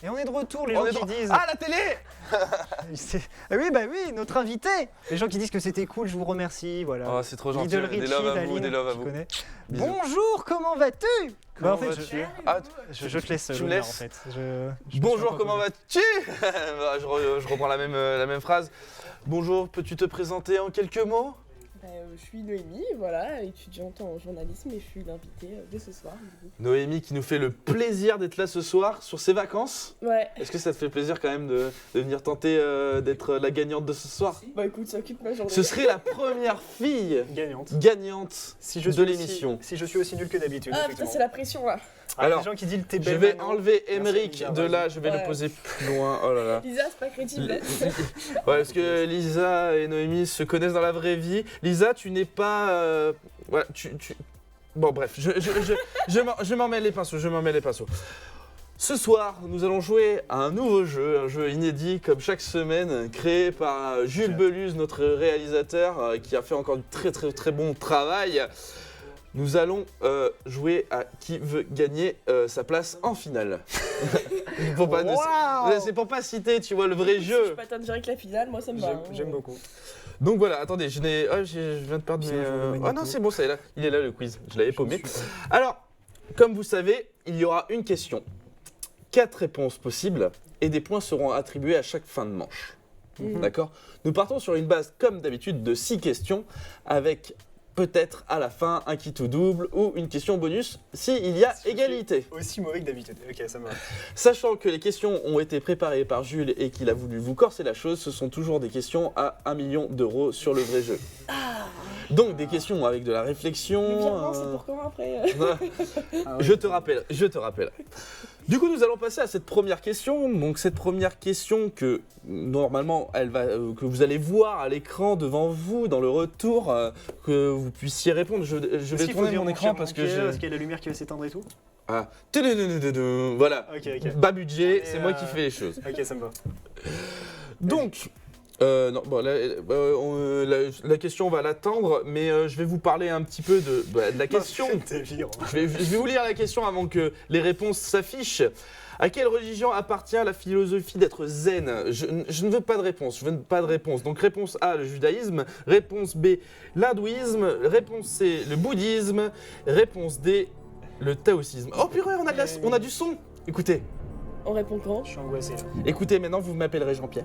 Et on est de retour, les On gens est qui dans- disent... Ah, la télé. Ah oui, notre invité. Les gens qui disent que c'était cool, je vous remercie. Voilà. Oh, c'est trop gentil. Lidl Des Richie, love à vous, Daline, des love à tu vous. connais. Bisous. Bonjour, comment vas-tu? Comment En fait, vas-tu Ah, je te laisse. tu me l'honneur, laisses en fait. Je me suis Bonjour, encore comment posé. vas-tu? Bah, je reprends la même phrase. Bonjour, peux-tu te présenter en quelques mots? Je suis Noémie, voilà, étudiante en journalisme et je suis l'invitée de ce soir. Du coup. Noémie qui nous fait le plaisir d'être là ce soir sur ses vacances. Ouais, Est-ce que ça te fait plaisir quand même de venir tenter d'être la gagnante de ce soir? bah écoute, ça occupe ma journée. Ce serait la première fille Gagnante. gagnante Si de l'émission. Si je suis aussi nul que d'habitude. Ah putain, effectivement. c'est la pression là. Alors, les gens qui disent t'es Je belle vais maintenant. enlever Merci, Emeric Lisa, de vas-y. là, je vais le Ouais. poser plus loin. Oh là là. Lisa, c'est pas crédible. là. Ouais, parce que Lisa et Noémie se connaissent dans la vraie vie. Lisa, tu n'es pas... Voilà, Bon, bref, je m'en mêle les pinceaux, Ce soir, nous allons jouer à un nouveau jeu, un jeu inédit comme chaque semaine, créé par Jules Beluz, notre réalisateur, qui a fait encore du très très très bon travail. Nous allons jouer à qui veut gagner sa place en finale. Pour pas Waouh. c'est pour pas citer, tu vois, le vrai Si jeu. je peux atteindre direct la finale, moi ça me va. hein. J'aime beaucoup. Donc voilà, attendez, je viens de perdre C'est mes... un jeu de Oh Magneto. non, c'est bon, ça est là. Il est là le quiz, je l'avais paumé. Alors, comme vous savez, il y aura une question, 4 réponses possibles et des points seront attribués à chaque fin de manche. Mhm. D'accord? Nous partons sur une base, comme d'habitude, de 6 questions avec peut-être à la fin un kit ou double ou une question bonus s'il y a égalité. Aussi mauvais que d'habitude. Ok, ça me va. Sachant que les questions ont été préparées par Jules et qu'il a voulu vous corser la chose, ce sont toujours des questions à 1 million d'euros sur le vrai jeu. Donc des questions avec de la réflexion. Le virement, c'est pour quand après Je te rappelle. Du coup, nous allons passer à cette première question. Donc cette première question que normalement, que vous allez voir à l'écran devant vous dans le retour, que vous puissiez répondre. Je vais tourner mon écran parce que Parce qu'il y a la lumière qui va s'éteindre et tout. Ah. Voilà. Ok. Bas budget, Et c'est moi qui fais les choses. Ok, ça me va. Donc, Non, bon, la question, on va l'attendre, mais je vais vous parler un petit peu de la question. Je vais vous lire la question avant que les réponses s'affichent. À quelle religion appartient la philosophie d'être zen ? Je ne veux pas de réponse, Donc réponse A, le judaïsme. Réponse B, l'hindouisme. Réponse C, le bouddhisme. Réponse D, le taoïsme. Oh purée, on a du son. Écoutez. On répond quand ? Je suis angoissé là. Écoutez, maintenant vous m'appellerez Jean-Pierre.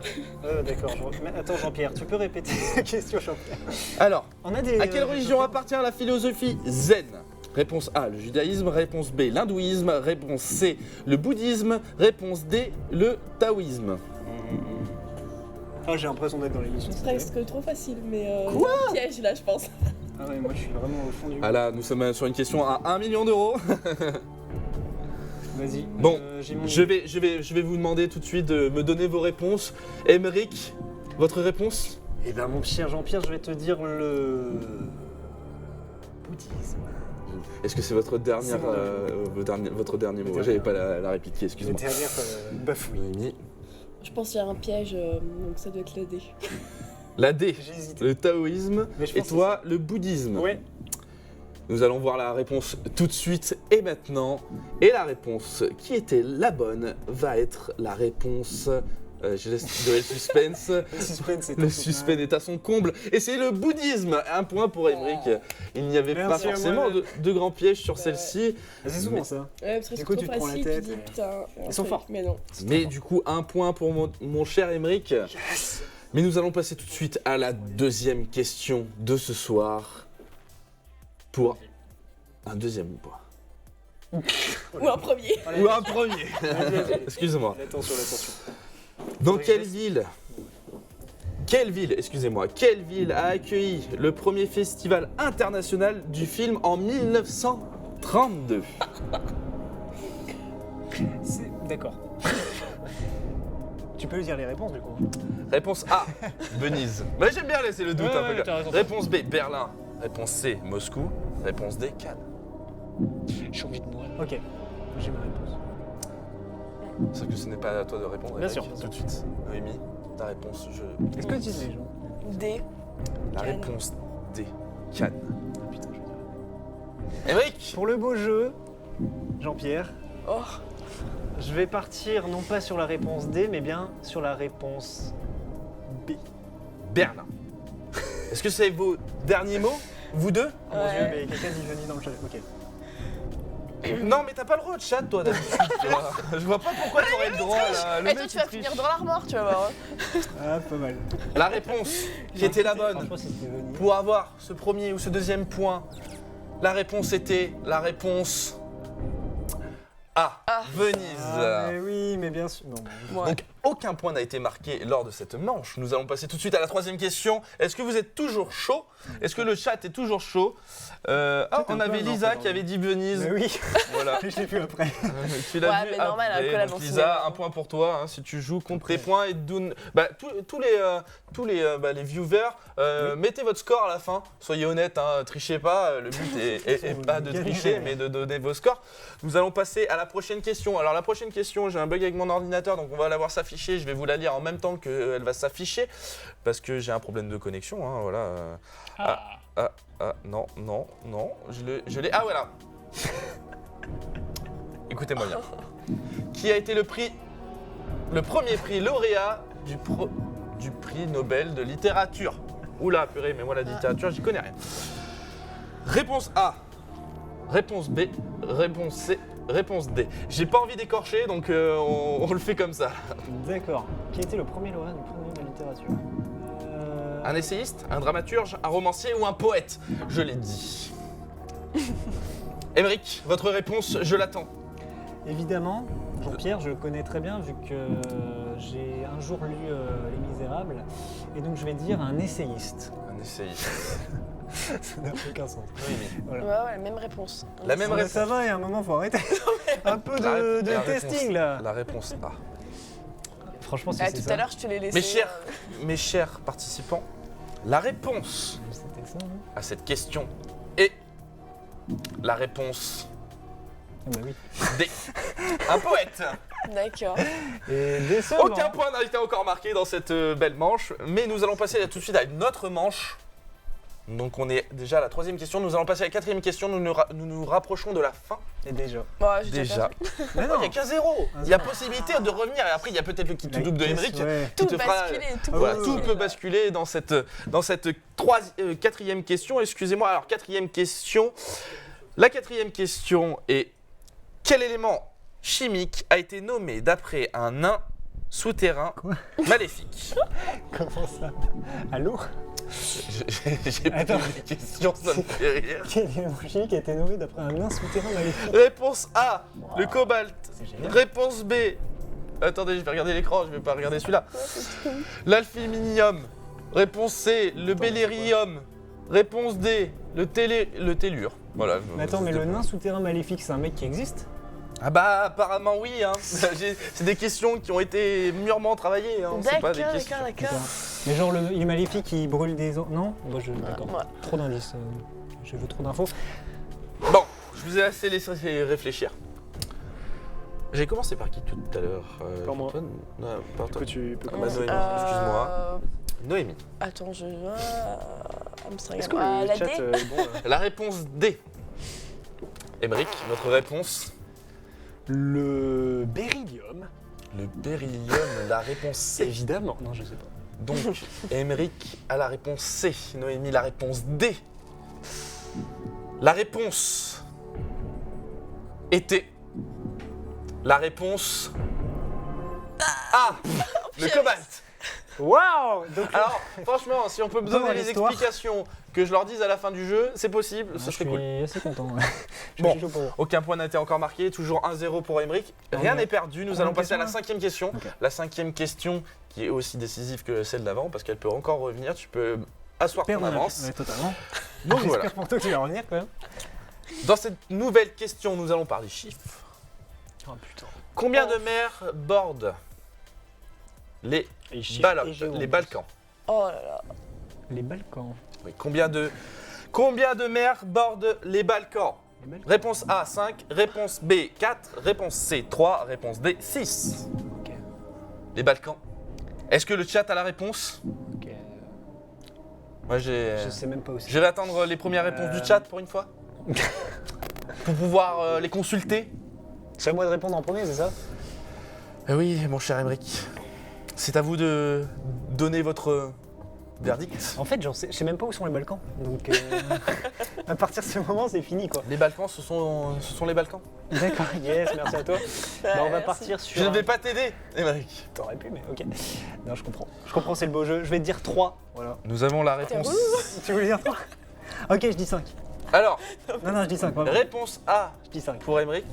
D'accord. Mais attends Jean-Pierre, tu peux répéter la question Jean-Pierre ? Alors, On a des. à quelle religion appartient la philosophie zen ? Réponse A, le judaïsme. Réponse B, l'hindouisme. Réponse C, le bouddhisme. Réponse D, le taoïsme. Oh, j'ai l'impression d'être dans l'émission. C'est presque trop facile, mais Quoi ? c'est un piège là, je pense. Ah ouais, moi je suis vraiment au fond du. Ah là, nous sommes sur une question à 1 million d'euros. Vas-y. Bon, j'ai mon... je vais vous demander tout de suite de me donner vos réponses. Émeric, votre réponse ? Eh ben mon cher Jean-Pierre, je vais te dire le bouddhisme. Est-ce que c'est votre dernier mot ? J'avais pas la répliquer, excuse-moi. La dernière bafouille. Mimi. Je pense qu'il y a un piège, donc ça doit être la D. La D, J'ai hésité. le taoïsme, Mais je et pense toi, le bouddhisme. Ouais. Nous allons voir la réponse tout de suite et maintenant. Et la réponse qui était la bonne va être la réponse... je laisse de le suspense. Le suspense est à son comble. Et c'est le bouddhisme. Un point pour Émeric. Il n'y avait pas Merci à forcément moi. de grands pièges sur celle-ci. C'est souvent ça. Ouais, parce que c'est coup, trop tu te prends la facile, tête, tu dis et- putain. Ils sont forts. Mais non. Mais du coup, un point pour mon cher Émeric. Mais nous allons passer tout de suite à la deuxième question de ce soir. Pour un deuxième point. Ou un premier. Ou un premier. Excusez-moi. L'attention. Dans quelle ville a accueilli le premier festival international du film en 1932 ? D'accord. Tu peux dire les réponses du coup. Réponse A, Venise. Mais j'aime bien laisser le doute un peu. t'as raison. Réponse B, Berlin. Réponse C, Moscou. Réponse D, Cannes. J'ai envie de mourir. Ok. J'ai ma réponse. Sauf que ce n'est pas à toi de répondre. Bien Émeric, sûr. Tout de suite. Noémie, ta réponse, Est-ce que tu dis les gens D. La Cannes. réponse D, Cannes. Putain, je vais dire. Émeric, Pour le beau jeu, Jean-Pierre, Oh. je vais partir non pas sur la réponse D, mais bien sur la réponse B. Berlin. Est-ce que c'est vos derniers mots, vous deux ? Oh mon dieu, mais quelqu'un dit Venise dans le chat. Ok. Non, mais t'as pas le droit de chat, toi, d'habitude. tu vois. Je vois pas pourquoi t'aurais le droit, là. Le Et toi, mec, tu vas il triche. finir dans l'armoire, tu vas voir. Ah, pas mal. La réponse qui était la bonne Franchement, c'était Venise. pour avoir ce premier ou ce deuxième point, la réponse était la réponse A, Venise. Ah, mais oui, mais bien sûr. Non, mais- Ouais. Donc aucun point n'a été marqué lors de cette manche. Nous allons passer tout de suite à la troisième question. Est-ce que vous êtes toujours chaud ? Est-ce que le chat est toujours chaud ? On avait Lisa qui avait dit Venise. Mais oui, Voilà. je l'ai vu après. Tu l'as Ouais, vu mais normal, après. après la Donc, danse Lisa, cinéma. un point pour toi hein, si tu joues contre tes points et Doun. Bah, tous les viewers, mettez votre score à la fin. Soyez honnêtes, hein, trichez pas. Le but est pas de Gagnez. tricher, mais de donner vos scores. Nous allons passer à la prochaine question. Alors la prochaine question, j'ai un bug avec mon ordinateur, donc on va la voir s'afficher. Je vais vous la lire en même temps qu'elle va s'afficher parce que j'ai un problème de connexion. Hein, voilà. Non, je l'ai. Ah voilà. Écoutez-moi bien. Qui a été le premier prix lauréat du prix Nobel de littérature? Oula, purée, mais moi la littérature, j'y connais rien. Réponse A. Réponse B. Réponse C. Réponse D. J'ai pas envie d'écorcher, donc on le fait comme ça. D'accord. Qui était le premier lauréat du prix Nobel de littérature Un essayiste, un dramaturge, un romancier ou un poète? Je l'ai dit. Émeric, votre réponse, je l'attends. Évidemment, Jean-Pierre, je le connais très bien vu que j'ai un jour lu Les Misérables. Et donc je vais dire un essayiste. Un essayiste. Ça n'a aucun sens. Oui, mais Voilà. Ouais, la même réponse. la même Mais réponse. ça va, il y a un moment, faut arrêter. Un peu de La réponse- testing là. La réponse A. Franchement, si Ah, c'est tout ça. à l'heure, je te l'ai laissé. Mes chers participants, la réponse C'était ça, hein à cette question est la réponse Ah bah oui. D. Un poète. D'accord. Et décevant. Aucun point n'a été encore marqué dans cette belle manche, mais nous allons passer tout de suite à une autre manche. Donc on est déjà à la 3e question, nous allons passer à la 4e question, nous nous rapprochons de la fin. Et déjà. Bon, j'ai Déjà. Mais Il n'y a qu'un 0. Il y a possibilité de revenir et après il y a peut-être le kit to double de Emmerich Ouais. qui tout te fera... basculer, tout Voilà, basculer. tout peut basculer dans cette 4e question. Excusez-moi, alors 4e question. La 4e question est: quel élément chimique a été nommé d'après un nain souterrain maléfique? Comment ça? Allô? J'ai pas Attends. les questions, ça me fait rire. Quel élément chimique a été nommé d'après un nain souterrain maléfique? Réponse A, le cobalt. C'est génial. Réponse B. Attendez, je vais regarder l'écran, je vais pas regarder celui-là. L'aluminium. Réponse C, le bellérium. Réponse D, le tellure. Voilà. Mais attends, mais le nain souterrain maléfique, c'est un mec qui existe? Ah bah apparemment oui, hein. C'est des questions qui ont été mûrement travaillées, hein. C'est pas D'accord, des questions. d'accord. Mais genre, il est maléfique, il brûle des... Non? Bah, d'accord. Ouais. Trop d'indices. Je veux trop d'infos. Bon, je vous ai assez laissé réfléchir. J'ai commencé par qui tout à l'heure Par moi. Antoine Non, par toi. Tu peux Ah bah commencer. Noémie, excuse-moi. Noémie. Attends, je. Amsterdam. Est-ce que Ah, le la chat D est bon là La réponse D. Émeric, votre réponse? Le beryllium. Le beryllium, la réponse C. Évidemment. Non, je sais pas. Donc, Émeric a la réponse C. Noémie, la réponse D. La réponse était la réponse A. Le cobalt. Waouh! Donc, Alors, franchement, si on peut me Dans donner les l'histoire. explications, que je leur dise à la fin du jeu, c'est possible, ce je serait suis cool. assez content. Ouais. Je Bon. suis chaud pour vous. Aucun point n'a été encore marqué, toujours 1-0 pour Émeric. Rien n'est perdu, nous Combien allons de passer à la questions, 5e question. Ok. La 5e question qui est aussi décisive que celle d'avant parce qu'elle peut encore revenir, tu peux asseoir ton Perdre en avance. Ouais, totalement. Donc voilà. J'espère pour toi que tu vas revenir quand même. Dans cette nouvelle question, nous allons parler chiffres. Oh putain. Combien de mers bordent les, Et chiffres et géo, en les plus. Balkans? Oh là là. Les Balkans. Oui, combien de mers bordent les Balkans? Les Balkans. Réponse A 5, réponse B 4, réponse C 3, réponse D 6. Ok. Les Balkans. Est-ce que le chat a la réponse? Ok. Moi j'ai. Je sais même pas où c'est. Je vais attendre les premières réponses du chat pour une fois. Pour pouvoir les consulter. C'est à moi de répondre en premier, c'est ça? Oui, mon cher Émeric. C'est à vous de donner votre verdict. En fait, je sais même pas où sont les Balkans. Donc, à partir de ce moment, c'est fini quoi. Les Balkans, ce sont les Balkans. D'accord, yes, merci à toi. Bah, on va merci. partir sur. Je ne vais pas t'aider, Émeric. T'aurais pu, mais ok. Non, je comprends. Je comprends, c'est le beau jeu. Je vais te dire 3. Voilà. Nous avons la réponse. Tu voulais dire 3? Ok, je dis 5. Alors, Non, je dis 5. Vraiment. réponse A Je dis 5. pour Émeric.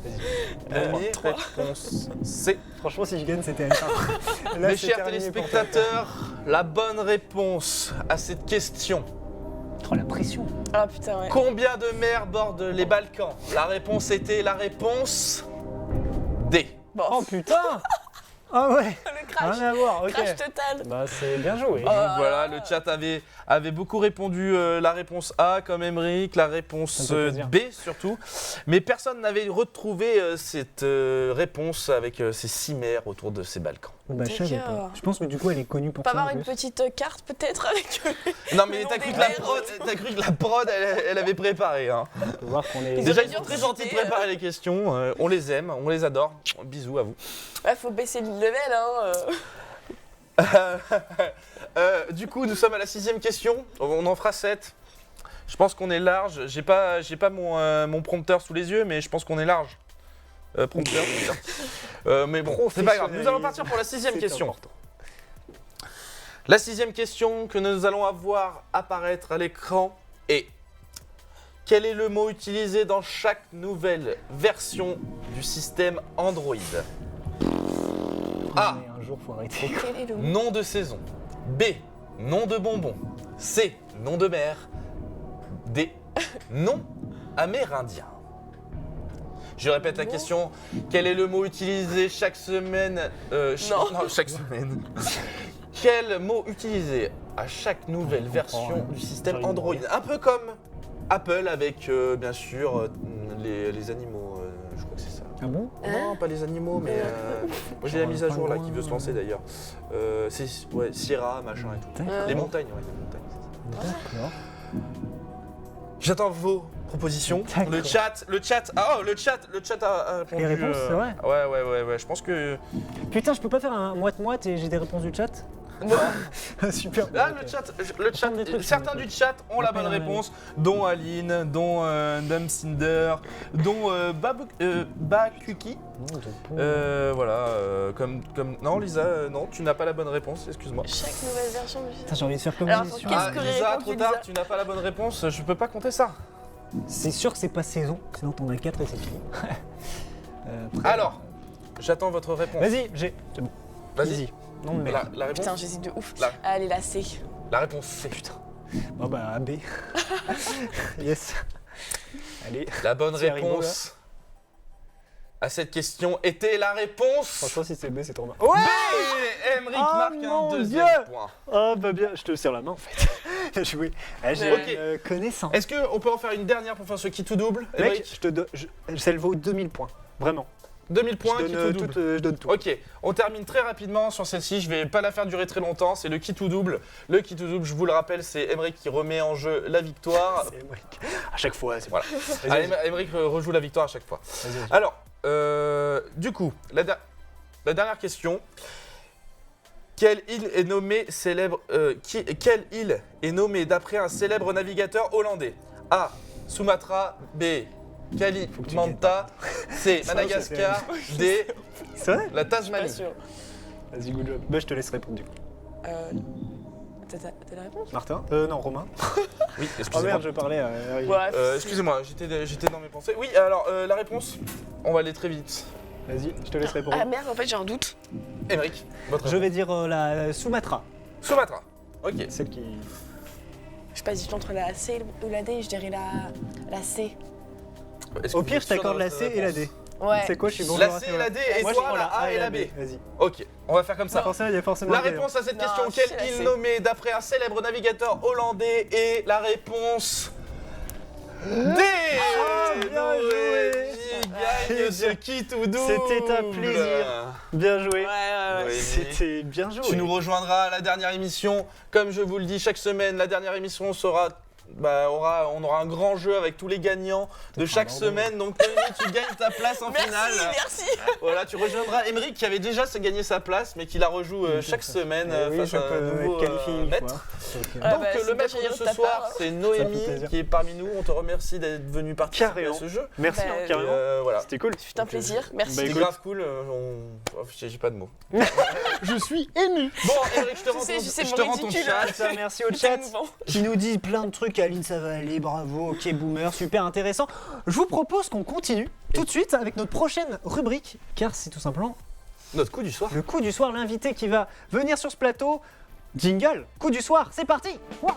Noémie, réponse C. Franchement, si je gagne, c'était un. Là, Mes c'est chers terminé pour toi. téléspectateurs, la bonne réponse à cette question. Oh, la pression. Ah putain, ouais. Combien de mers bordent les Balkans? La réponse était la réponse D. Bon, Oh putain. Ah ouais. le crash. Rien à voir, ok. Crash total. Bah, c'est bien joué. Donc voilà, le chat avait beaucoup répondu la réponse A comme Émeric, la réponse Ça me fait plaisir. B surtout. Mais personne n'avait retrouvé cette réponse avec ces 6 mers autour de ces Balkans. Bah, je savais pas. D'accord. Je pense que du coup, elle est connue On pour peut ça. avoir en une plus. petite carte peut-être avec Non mais Le t'as nom cru, des que la mers. prod, t'as cru que la prod, elle avait préparé. Hein. On peut voir qu'on est. Ils Déjà auraient ils dû sont très anticiper, gentils de préparer les questions, on les aime, on les adore. Bisous à vous. Ouais, faut baisser le level, hein. Du coup, nous sommes à la 6e question. On en fera 7. Je pense qu'on est large. J'ai pas mon prompteur sous les yeux, mais je pense qu'on est large. Prompteur. Mais bon, c'est pas grave. Nous allons partir pour la 6e C'est question. important. La 6e question que nous allons avoir apparaître à l'écran est: quel est le mot utilisé dans chaque nouvelle version du système Android? A. Mais un jour, faut arrêter. Quel est le mot Nom de saison. B. Nom de bonbon. C. Nom de mer. D. Nom amérindien. Je répète la question. Quel est le mot utilisé chaque semaine Non. chaque semaine. Quel mot utilisé à chaque nouvelle Je version comprends, du système j'arrive à Android? mourir. Un peu comme Apple avec bien sûr les animaux, je crois que c'est ça. Ah bon? Non, pas les animaux, mais moi j'ai la mise à jour là qui veut se lancer d'ailleurs. C'est Sierra, machin et tout. D'accord. Les montagnes, ouais, les montagnes. D'accord. J'attends vos propositions. D'accord. Le chat a répondu. Les réponses, c'est vrai? Ouais, je pense que. Putain, je peux pas faire un moite-moite et j'ai des réponses du chat? Super. Là, Ok. le chat, Des trucs, certains du chat ont la bonne réponse, dont Aline, dont Dumcinder, dont Bakuki. Voilà, comme. Non, Lisa, non, tu n'as pas la bonne réponse, excuse-moi. Chaque nouvelle version du Putain, j'ai envie de faire comme Alors, ça. qu'est-ce que Lisa, répond, trop Lisa tard, tu n'as pas la bonne réponse, je peux pas compter ça. C'est sûr que c'est pas saison, sinon t'en as 4 et c'est fini. Après- Alors, j'attends votre réponse. Vas-y, j'ai. C'est bon. Vas-y. Easy. Non, mais. La réponse. Putain, j'hésite de ouf. Là. Allez, la C. La réponse c'est. Putain. Oh bah, AB. Yes. Allez. La bonne C'est Haribo, réponse à cette question était la réponse. Franchement, si c'est B, c'est trop bien. B. Emric Oh marque mon un deuxième Dieu. point. Oh bah bien, je te serre la main en fait. Bien joué. Ah, j'ai Ok. connaissance. Est-ce qu'on peut en faire une dernière pour faire ce qui tout double, Mec, Emric? je te donne. Ça le vaut 2000 points. Vraiment. 2000 points, je qui donne, tout double. je donne tout. Ok, on termine très rapidement sur celle-ci, je vais pas la faire durer très longtemps, c'est le qui tout double. Le qui tout double, je vous le rappelle, c'est Emric qui remet en jeu la victoire. C'est Emric. À chaque fois, c'est Voilà. Vas-y, Allez, vas-y. Emric rejoue la victoire à chaque fois. Vas-y. Alors, du coup, la dernière question. Quelle île est nommée célèbre quelle île est nommée d'après un célèbre navigateur hollandais? A. Sumatra. B. Kalimantan. C. Ça, Madagascar. D. C'est vrai? La Pas Tasmanie. sûr. Vas-y, good job. Bah, je te laisse répondre du coup. T'as la réponse? Martin? Non, Romain. Oui, Oh excusez-moi. merde, je parlais à Harry. Ouais. Excusez-moi, j'étais dans mes pensées. Oui, alors la réponse, on va aller très vite. Vas-y, je te laisse répondre. Ah merde, en fait, j'ai un doute. Emric, votre Je réponse. vais dire la Sumatra. Sumatra. Ok. Celle qui. Je sais pas si je suis entre la C ou la D, je dirais la C. Est-ce que Au vous pire, êtes je sûr t'accorde de la votre C et la réponse D. Ouais. C'est quoi, je suis bon La joueur à C ce et la moment-là. D et Moi, je toi prends la A et la B. Vas-y. Ok, on va faire comme ça. Forcément, il y a forcément La D, hein. réponse à cette Non, question, c'est quelle la île C. nommée d'après un célèbre navigateur hollandais est la réponse D. bien joué. Gagne ce kit ou double. C'était un plaisir. Bien joué. Ouais. Oui. C'était bien joué. Tu nous rejoindras à la dernière émission. Comme je vous le dis chaque semaine, la dernière émission sera. On aura un grand jeu avec tous les gagnants de chaque semaine. Donc, Pauline, tu gagnes ta place en finale. Merci. Voilà, tu rejoindras Emric qui avait déjà gagné sa place, mais qui la rejoue chaque semaine Oui, face je à un peux nouveau être qualifié une maître. fois. Donc, Ah Donc, bah, c'est le bien maître génial de de ce ta soir, part. c'est Ça Noémie fait plaisir. qui est parmi nous. On te remercie d'être venu participer Carrément. à ce jeu. Merci, Bah, hein, carrément. Voilà. C'était cool. C'est un plaisir, merci. Bah, C'est écoute. grave cool. J'ai pas de mots. Je suis ému. Bon, Emric, je te sais, rends mon ton ridicule. chat. Merci au C'est chat émouvant. qui nous dit plein de trucs. Aline, ça va aller, bravo, ok, boomer, super intéressant. Je vous propose qu'on continue tout de suite avec notre prochaine rubrique, car c'est tout simplement Notre coup du soir. le coup du soir, l'invité qui va venir sur ce plateau. Jingle, coup du soir, c'est parti. Waouh.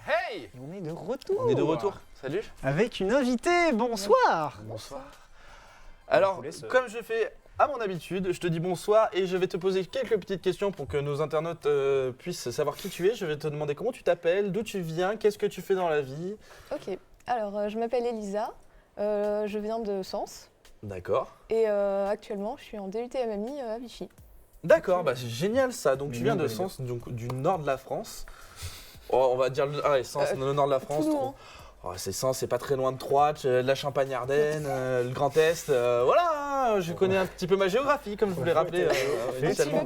Hey, Et on est de retour. on est de retour. Salut. Avec une invitée, bonsoir. Bonsoir. Alors, Je vous laisse, comme je fais à mon habitude, je te dis bonsoir et je vais te poser quelques petites questions pour que nos internautes puissent savoir qui tu es. Je vais te demander comment tu t'appelles, d'où tu viens, qu'est-ce que tu fais dans la vie. Ok, alors je m'appelle Elisa, je viens de Sens D'accord. et actuellement je suis en DUT MMI à Vichy. D'accord, bah c'est génial ça. Donc Mais tu viens non, de mais Sens, donc du nord de la France. Oh, on va dire Sens, le nord de la France. Tout trop- loin. Oh, c'est Sens, c'est pas très loin de Troyes, de la Champagne-Ardenne, le Grand Est. Voilà, je connais un petit peu ma géographie, comme je vous l'ai rappelé initialement.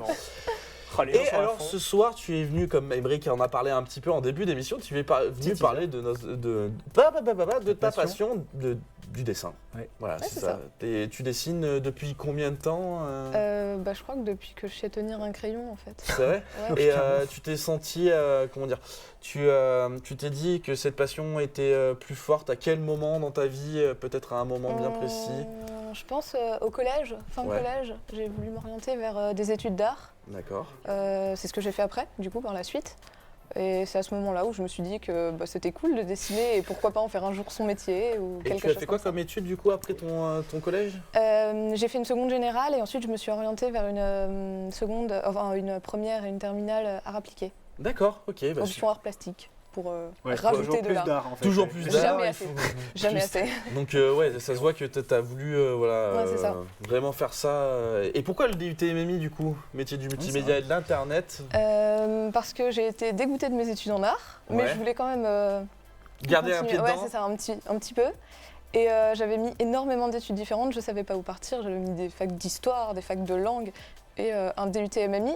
Et alors ce soir, tu es venu, comme Emric en a parlé un petit peu en début d'émission, tu es venu parler de ta passion du dessin. Ouais. Voilà, Ouais, c'est c'est ça. Tu dessines depuis combien de temps Je crois que depuis que je sais tenir un crayon en fait. C'est vrai. Ouais. Et tu t'es senti, comment dire, tu t'es dit que cette passion était plus forte à quel moment dans ta vie, peut-être à un moment bien précis? Je pense au collège, fin de Ouais. collège, j'ai voulu m'orienter vers des études d'art. D'accord. C'est ce que j'ai fait après, du coup, par la suite. Et c'est à ce moment-là où je me suis dit que c'était cool de dessiner et pourquoi pas en faire un jour son métier ou Et quelque tu as chose fait quoi comme ça. comme étude du coup après ton collège? J'ai fait une seconde générale et ensuite je me suis orientée vers une première et une terminale art appliqué. D'accord, ok. Bah, Option art plastique pour Ouais, rajouter toujours de plus l'art. d'art en fait. Toujours Ouais. plus d'art. Jamais il assez. faut- Jamais Juste. assez. Donc ouais, ça se voit que tu as voulu Ouais, c'est ça. vraiment faire ça. Et pourquoi le DUT MMI du coup? Métier du multimédia et de l'internet. Parce que j'ai été dégoûtée de mes études en art, mais Ouais. je voulais quand même Garder un continuer. pied Ouais, dedans. c'est ça, un petit peu. Et j'avais mis énormément d'études différentes, je savais pas où partir. J'avais mis des facs d'histoire, des facs de langue et un DUT MMI.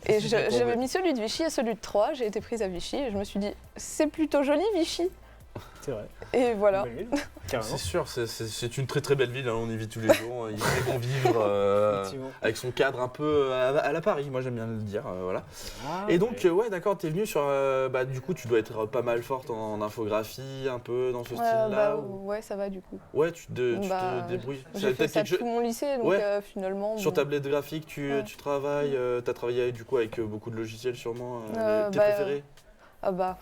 Et j'avais mis celui de Vichy et celui de Troyes. J'ai été prise à Vichy et je me suis dit, c'est plutôt joli Vichy. C'est vrai. Et voilà. Belle ville. Carrément. C'est sûr, c'est une très très belle ville, hein, on y vit tous les jours, il fait bon vivre Effectivement. avec son cadre un peu à la Paris, moi j'aime bien le dire, voilà. Ah, Et donc, ok. ouais, d'accord, t'es venu sur. Du coup, tu dois être pas mal forte en infographie, un peu dans ce style-là. Ouais, ça va du coup. Ouais, tu te débrouilles. J'ai fait ça quelque tout mon lycée, donc Ouais. Finalement. Sur bon. tablette graphique, Ouais. tu travailles, t'as travaillé du coup avec beaucoup de logiciels sûrement. Tes bah, préférés?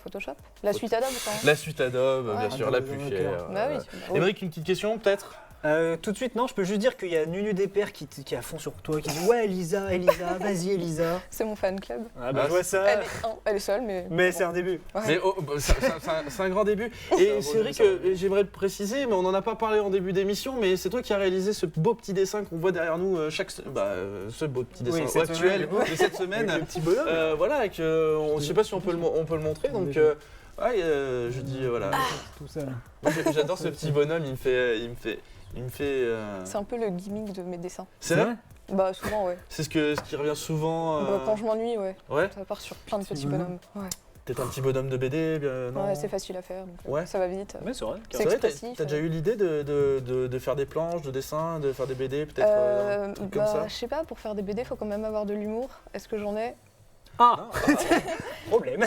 Photoshop. La suite Adobe, quoi. La suite Adobe, bien Ouais. sûr, la Adobe plus Designer. chère. Bah oui. Émeric, une petite question peut-être? Tout de suite, non, je peux juste dire qu'il y a Nunu Despères qui est à fond sur toi, qui dit ouais, Elisa, vas-y, Elisa. C'est mon fan club. Ah bah, Ah, je vois ça. Elle est seule, mais. Mais c'est un début. Ouais. Mais c'est un grand début. Et c'est vrai que j'aimerais le préciser, mais on n'en a pas parlé en début d'émission, mais c'est toi qui as réalisé ce beau petit dessin qu'on voit derrière nous ce beau petit dessin Oui, cette actuel semaine. de cette semaine. Avec le petit bonhomme. Voilà, je sais pas si on peut le montrer, donc je dis voilà. Tout ça. Moi, j'adore ce petit bonhomme, il me fait. C'est un peu le gimmick de mes dessins. C'est vrai? Bah, souvent, ouais. C'est ce qui revient souvent. Quand je m'ennuie, ouais. Ouais. Ça part sur plein de petits bonhomme. bonhommes. Ouais. Peut-être un petit bonhomme de BD, non? Ouais, c'est facile à faire, donc Ouais. ça va vite. Ouais, c'est vrai. C'est C'est vrai, expressif. t'as déjà eu l'idée de faire des planches, de dessins, de faire des BD, peut-être un truc comme ça? Je sais pas, pour faire des BD, faut quand même avoir de l'humour. Est-ce que j'en ai? Ah, problème.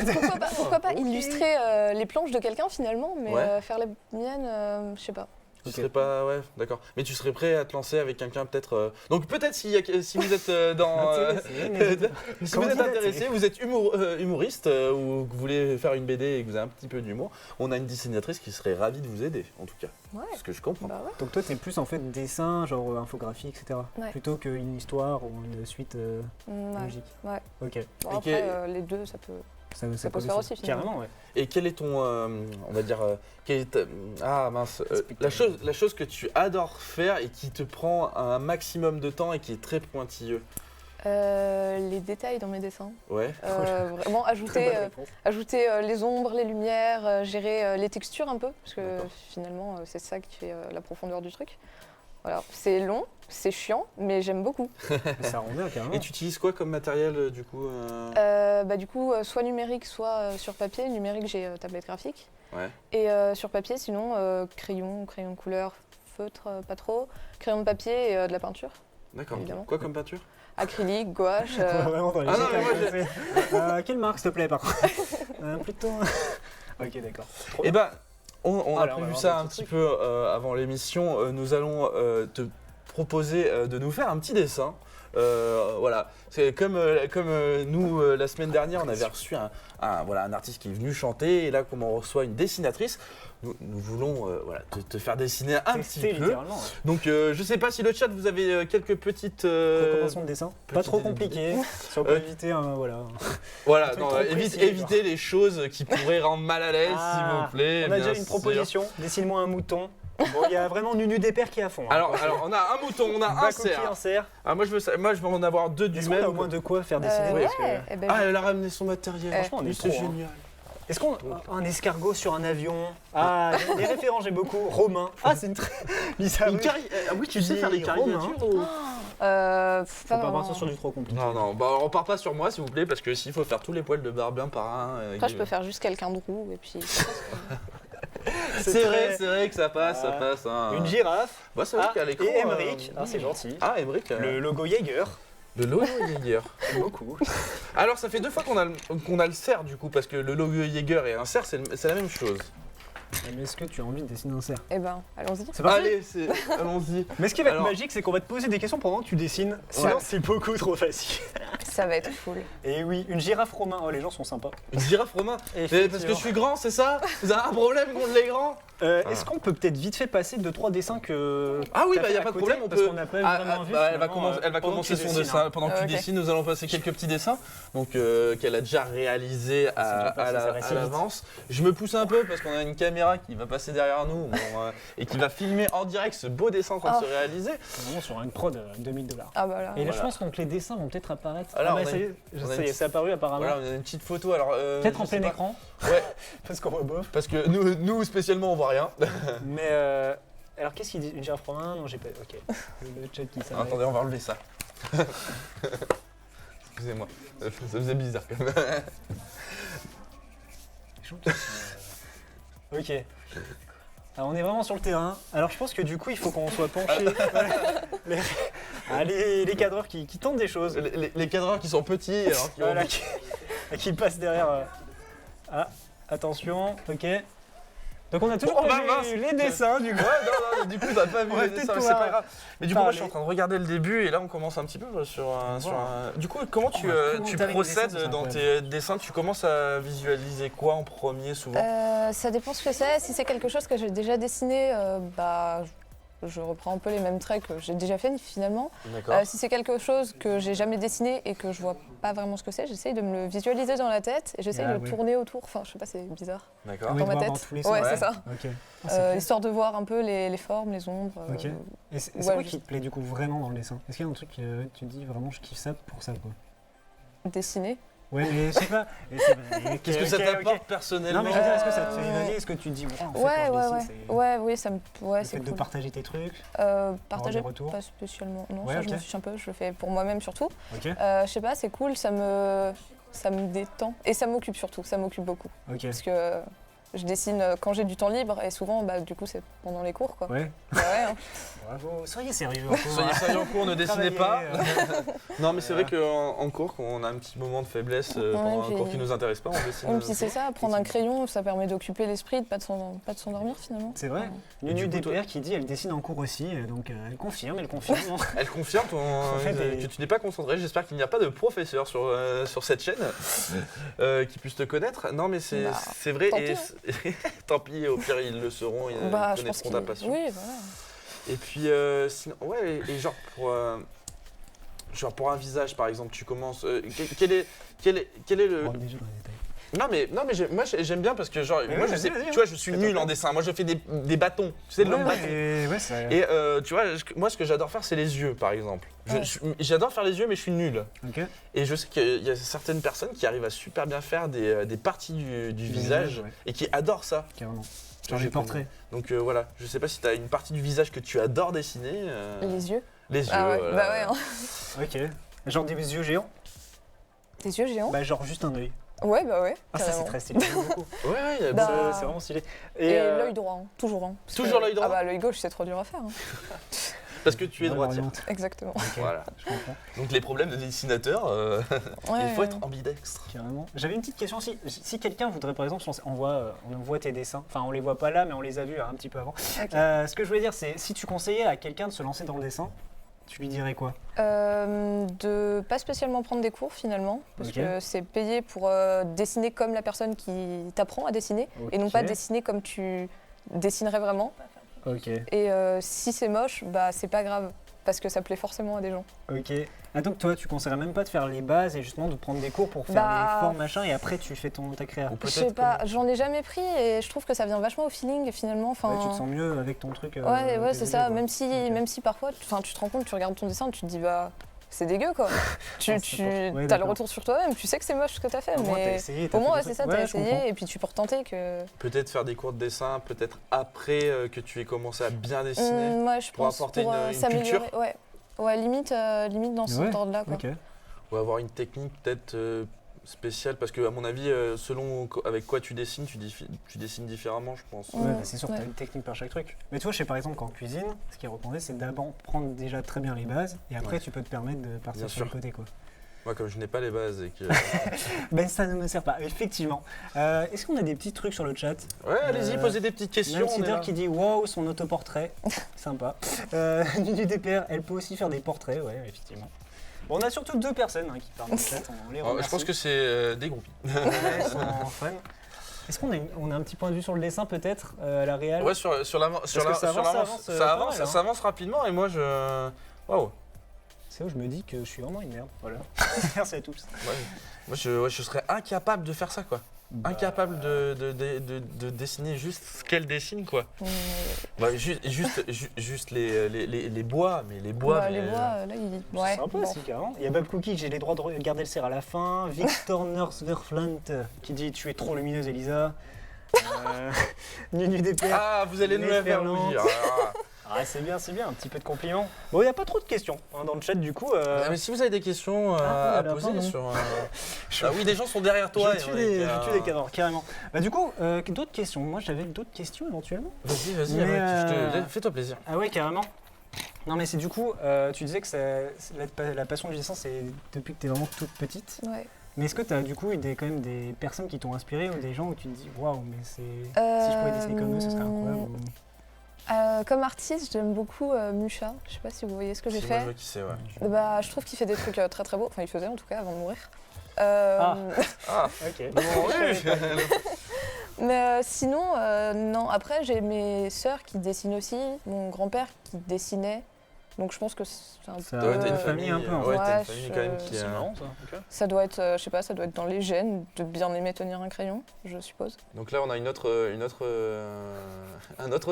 Pourquoi pas illustrer les planches de quelqu'un finalement, mais Ouais. faire les miennes, je sais pas. Tu Ok. serais pas, ouais, d'accord. Mais tu serais prêt à te lancer avec quelqu'un peut-être. Donc peut-être si vous êtes dans, si vous êtes intéressé, vous êtes humoriste ou que vous voulez faire une BD et que vous avez un petit peu d'humour, on a une dessinatrice qui serait ravie de vous aider, en tout cas. Ouais. Ce que je comprends. Bah ouais. Donc toi, t'es plus en fait dessin, genre infographie, etc. Ouais. Plutôt qu'une histoire ou une suite Ouais. logique. Ouais. Ok. Bon, Et après, que- les deux, ça peut. Ça peut se faire aussi, finalement. Carrément, ouais. Et quel est ton, on va dire, la chose que tu adores faire et qui te prend un maximum de temps et qui est très pointilleux. Les détails dans mes dessins. Ouais. Vraiment Très ajouter, bonne réponse. les ombres, les lumières, gérer les textures un peu, parce que D'accord. finalement c'est ça qui fait la profondeur du truc. Voilà, c'est long, c'est chiant, mais j'aime beaucoup. Ça rend bien, carrément. Et tu utilises quoi comme matériel du coup Du coup, soit numérique, soit sur papier. Numérique, j'ai tablette graphique. Ouais. Et sur papier, sinon, crayon de couleur, feutre, pas trop, crayon de papier et de la peinture. D'accord. Évidemment. Quoi comme peinture? Acrylique, gouache. Vraiment dans les Ah non, détails, mais moi, ouais. Quelle marque, s'il te plaît, par contre Plutôt. Ok, d'accord. Trop Eh bien. ben, on a Alors, on va prévu voir ça des un petits petit peu avant l'émission. Nous allons te proposer de nous faire un petit dessin. Voilà, c'est comme nous la semaine dernière, on avait reçu un artiste qui est venu chanter, et là, comme on reçoit une dessinatrice, nous voulons te faire dessiner un Tester, petit peu. littéralement. Ouais. Donc, je sais pas si le chat vous avez quelques petites Recommandation de dessin. Pas petite trop idée. compliqué. Si on peut éviter, voilà. Voilà, truc non, trop précis, évitez les choses qui pourraient rendre mal à l'aise, s'il vous plaît. On a bien déjà une sûr. proposition. Dessine-moi un mouton. Bon, il y a vraiment Nunu Despères qui est à fond. Hein. Alors, on a un mouton, on a un cerf. en cerf. Ah, moi je veux en avoir deux du Est-ce qu'on a même. au moins de quoi faire dessiner Ouais, parce que- eh ben, Ah, elle a ramené son matériel. Franchement, on est c'est trop, hein. génial. Est-ce qu'on un escargot sur un avion? Ah, des références, j'ai beaucoup. Romain. Ah, c'est une très. Lisa Ruth. Ah oui, tu sais faire les Romain. caricatures ou... Faut pas vraiment. partir sur du trop compliqué. Non, bah on part pas sur moi s'il vous plaît, parce que s'il faut faire tous les poils de barbe un par un. Après, je peux faire juste quelqu'un de roux et puis. C'est très- vrai que ça passe, Ah. ça passe. Hein. Une girafe. Bah, c'est vrai Ah, qu'à l'écran. et Emmerich. Ah, c'est gentil. Ah, Emmerich. Le logo Jaeger. Le logo Jaeger. J'aime beaucoup. Alors, ça fait 2 fois qu'on a le cerf du coup, parce que le logo Jaeger et un cerf, c'est la même chose. Mais est-ce que tu as envie de dessiner un cerf? Eh ben, allons-y. C'est parti. Allez, allons-y. Mais ce qui va être Alors- magique, c'est qu'on va te poser des questions pendant que tu dessines. Sinon, Ouais. c'est beaucoup trop facile. Ça va être cool. Et oui, une girafe romain. Oh, les gens sont sympas. Une girafe romain. Effectivement. Parce que je suis grand, c'est ça? Vous avez un problème contre les grands? Est-ce qu'on peut peut-être vite fait passer 2-3 dessins que. Ah oui, t'as il n'y fait a à pas de côté, problème, on parce peut. qu'on n'a pas vraiment vu. Elle va finalement, commencer pendant que son tu dessines, dessin. hein. Pendant que tu Ok. dessines, nous allons passer quelques petits dessins donc, qu'elle a déjà réalisés Ça va à assez vite. l'avance. Je me pousse un peu parce qu'on a une caméra qui va passer derrière nous et qui va filmer en direct ce beau dessin en train de se réaliser. C'est vraiment sur une prod $2000. Ah bah là. Et là, je Voilà. pense donc les dessins vont peut-être apparaître. Alors, bah, on a ça y est, on a ça y est, une- c'est apparu apparemment. Voilà, on a une petite photo. Alors, Peut-être je en sais plein pas. écran, Ouais, parce qu'on voit bof. parce que nous spécialement, on voit rien. Mais alors, qu'est-ce qu'il dit? Une girafe romain? Non, j'ai pas. Ok. Le chat qui s'arrête. Attendez, on va enlever ça. Excusez-moi, ça faisait bizarre quand même. Ok. Alors, on est vraiment sur le terrain. Alors je pense que du coup il faut qu'on soit penché. les cadreurs qui tentent des choses. Les cadreurs qui sont petits, alors qui ont- Voilà, qui passent derrière. Ah, attention, ok. Donc on a toujours Oh, pas bah, vu mince. les dessins du coup. Ouais, non, du coup, t'as pas vu On va les peut-être dessins, mais c'est pouvoir pas grave. Mais du coup, moi, je suis en parler. train de regarder le début et là, on commence un petit peu sur un. Du coup, comment tu commenter avec les procèdes dessins, c'est dans tes dessins? Tu commences à visualiser quoi en premier souvent? Ça dépend ce que c'est. Si c'est quelque chose que j'ai déjà dessiné, bah, je reprends un peu les mêmes traits que j'ai déjà fait finalement. D'accord. Si c'est quelque chose que j'ai jamais dessiné et que je vois pas vraiment ce que c'est, j'essaye de me le visualiser dans la tête et j'essaye Ah, de le oui. tourner autour. Enfin, je sais pas, c'est bizarre. D'accord. Oui, Dans de ma voir tête. dans tous les Ouais, sens. c'est ça. Ok. Ah, c'est clair. Histoire de voir un peu les formes, les ombres. Ok. Et c'est ouais, quoi je- qui te plaît du coup vraiment dans le dessin? Est-ce qu'il y a un truc que tu te dis vraiment je kiffe ça pour ça quoi? Dessiner. Ouais, mais je sais pas. Qu'est-ce que ça t'apporte personnellement? Non, mais je veux dire, est-ce que ça te fait évader? Est-ce que tu te dis, en fait, Ouais, quand ouais, je ouais. dessine, c'est Ouais, oui, ça me. Ouais, le c'est fait de cool. partager tes trucs? Partager, des retours pas spécialement. Non, Ouais, ça, ok. je m'en fiche un peu. Je le fais pour moi-même surtout. Ok, Je sais pas, c'est cool, ça me détend. Et ça m'occupe surtout, ça m'occupe beaucoup. ok. Parce que je dessine quand j'ai du temps libre et souvent, bah, du coup, c'est pendant les cours, quoi. Ouais, Bah ouais, hein. bravo. Soyez sérieux. Soyez sérieux en cours, ne dessinez pas. Travaillez, Non, mais c'est vrai qu'en cours, quand on a un petit moment de faiblesse pendant un puis- cours qui nous intéresse pas, on dessine. Et puis c'est ça, prendre un crayon, ça permet d'occuper l'esprit, de pas de s'endormir finalement. C'est vrai. Enfin, Nunu du coup, DPR qui dit elle dessine en cours aussi, donc elle confirme. Elle confirme fait que tu n'es pas concentré. J'espère qu'il n'y a pas de professeur sur cette chaîne qui puisse te connaître. Non, mais c'est Bah, c'est vrai. tant Et pis, tant pis, au pire, ils le sauront, ils bah, je pense connaîtront que ta passion. oui, voilà. Et puis, sinon, ouais, et genre pour un visage, par exemple, tu commences. Quel est le. Non mais moi j'aime bien parce que genre Mais moi oui, je sais, vas-y, tu vois, je suis nul en dessin. Moi je fais des bâtons, tu sais, de l'homme bâton. Ouais, ça. Et tu vois, moi ce que j'adore faire c'est les yeux par exemple. Ouais. J'adore faire les yeux mais je suis nul. Ok. Et je sais qu'il y a certaines personnes qui arrivent à super bien faire des parties du visage ouais. et qui adorent ça. Carrément. Genre Genre j'ai les portraits. Donc voilà, je sais pas si tu as une partie du visage que tu adores dessiner. Les yeux. Les yeux. Ah ouais, voilà. bah ouais, hein. Ok. Genre des yeux géants? Des yeux géants. Bah genre juste un œil. Ouais, bah ouais. Ah ça c'est carrément. très stylé. J'aime beaucoup. Ouais, il y a Bah, Ça, c'est vraiment stylé. Et l'œil droit, hein, toujours. Hein, parce Toujours que- l'œil droit. Ah bah l'œil gauche, c'est trop dur à faire. Hein. parce que tu es Ouais, droitier. variante. Exactement. Ok, Voilà. je comprends. Donc les problèmes de dessinateur, Ouais, il faut ouais. être ambidextre. Carrément. J'avais une petite question aussi. Si quelqu'un voudrait par exemple, on voit tes dessins, enfin on les voit pas là mais on les a vus un petit peu avant. Ok. Ce que je voulais dire c'est si tu conseillais à quelqu'un de se lancer dans le dessin, tu lui dirais quoi? De pas spécialement prendre des cours finalement, parce Ok. que c'est payé pour dessiner comme la personne qui t'apprend à dessiner, et non Ok. pas dessiner comme tu dessinerais vraiment. Ok. Et si c'est moche, bah c'est pas grave, parce que ça plaît forcément à des gens. Ok. Ah donc toi tu conseillerais même pas de faire les bases et justement de prendre des cours pour faire Bah, les formes machin et après tu fais ta créa. Ou Je sais peut-être pas, j'en ai jamais pris et je trouve que ça vient vachement au feeling finalement. Enfin, Ouais, tu te sens mieux avec ton truc. ouais, tes c'est idées, ça. quoi. Même si parfois, tu te rends compte, tu regardes ton dessin, tu te dis bah c'est dégueu quoi. Ah, c'est pas- ouais, T'as le d'accord. retour sur toi-même, tu sais que c'est moche ce que t'as fait, Au moins, t'as mais essayé, t'as au moins fait ouais, des c'est ça, trucs. t'as Ouais, je comprends. essayé et puis tu peux retenter que. peut-être faire des cours de dessin, peut-être après que tu aies commencé à bien dessiner. Ouais, je pour pense apporter une s'améliorer. culture. Ouais, limite dans ce Ouais, ordre-là quoi. Ok. Ou avoir une technique peut-être spéciale, parce que à mon avis, selon avec quoi tu dessines dessines différemment, je pense. Ouais. Ouais, bah, c'est sûr, ouais. t'as une technique par chaque truc. Mais toi, je sais par exemple qu'en cuisine, ce qui est recommandé, c'est d'abord prendre déjà très bien les bases et après Ouais. tu peux te permettre de partir Bien sur le sûr. côté quoi. Moi, comme je n'ai pas les bases et que. Ben ça ne me sert pas, effectivement. Est-ce qu'on a des petits trucs sur le chat? Ouais, allez-y, posez des petites questions. Même on est Sider là. qui dit wow son autoportrait, sympa. Nunu DPR, elle peut aussi faire des portraits, ouais effectivement. Bon, on a surtout 2 personnes qui parlent de chat, on les remercie. Je pense que c'est des groupies. Ouais, ils sont fun. Est-ce qu'on a un petit point de vue sur le dessin peut-être à la réal? Ouais, ça avance rapidement et moi je... Waouh. C'est où je me dis que je suis vraiment une merde. Voilà. Merci à tous. Ouais. Moi je serais incapable de faire ça quoi. Incapable de dessiner juste ce qu'elle dessine quoi. Juste les bois, mais les bois. Les bois, là, il... Ouais, c'est sympa aussi, carrément. Il y a Bob Cookie, j'ai les droits de garder le cerf à la fin. Victor Nursverflant qui dit tu es trop lumineuse, Elisa. Nunu DPR. Ah, vous allez nous la faire rougir. Ah, c'est bien, un petit peu de compliments. Bon, il n'y a pas trop de questions dans le chat du coup. Mais si vous avez des questions à poser sur. Ah oui, des gens sont derrière toi. Je tue des cadavres, carrément. Bah, du coup, d'autres questions. Moi, j'avais d'autres questions éventuellement. Vas-y, fais-toi plaisir. Ah ouais, carrément. Non, mais c'est du coup, tu disais que la passion du dessin, c'est depuis que tu es vraiment toute petite. Ouais. Mais est-ce que tu as du coup quand même des personnes qui t'ont inspiré ou des gens où tu te dis waouh, mais si je pouvais dessiner comme eux, ce serait incroyable comme artiste, j'aime beaucoup Mucha. Je sais pas si vous voyez ce que j'ai fait. Moi, je vois qui c'est, ouais. Je trouve qu'il fait des trucs très très beaux. Enfin, il faisait en tout cas avant de mourir. Ok. Mais sinon, non. Après, j'ai mes sœurs qui dessinent aussi. Mon grand-père qui dessinait. Donc je pense que c'est un peu... Ça doit être une famille un peu. Ouais, t'as une famille quand même qui... C'est marrant ça. Okay. Ça doit être, je sais pas, ça doit être dans les gènes de bien aimer tenir un crayon, je suppose. Donc là, on a un autre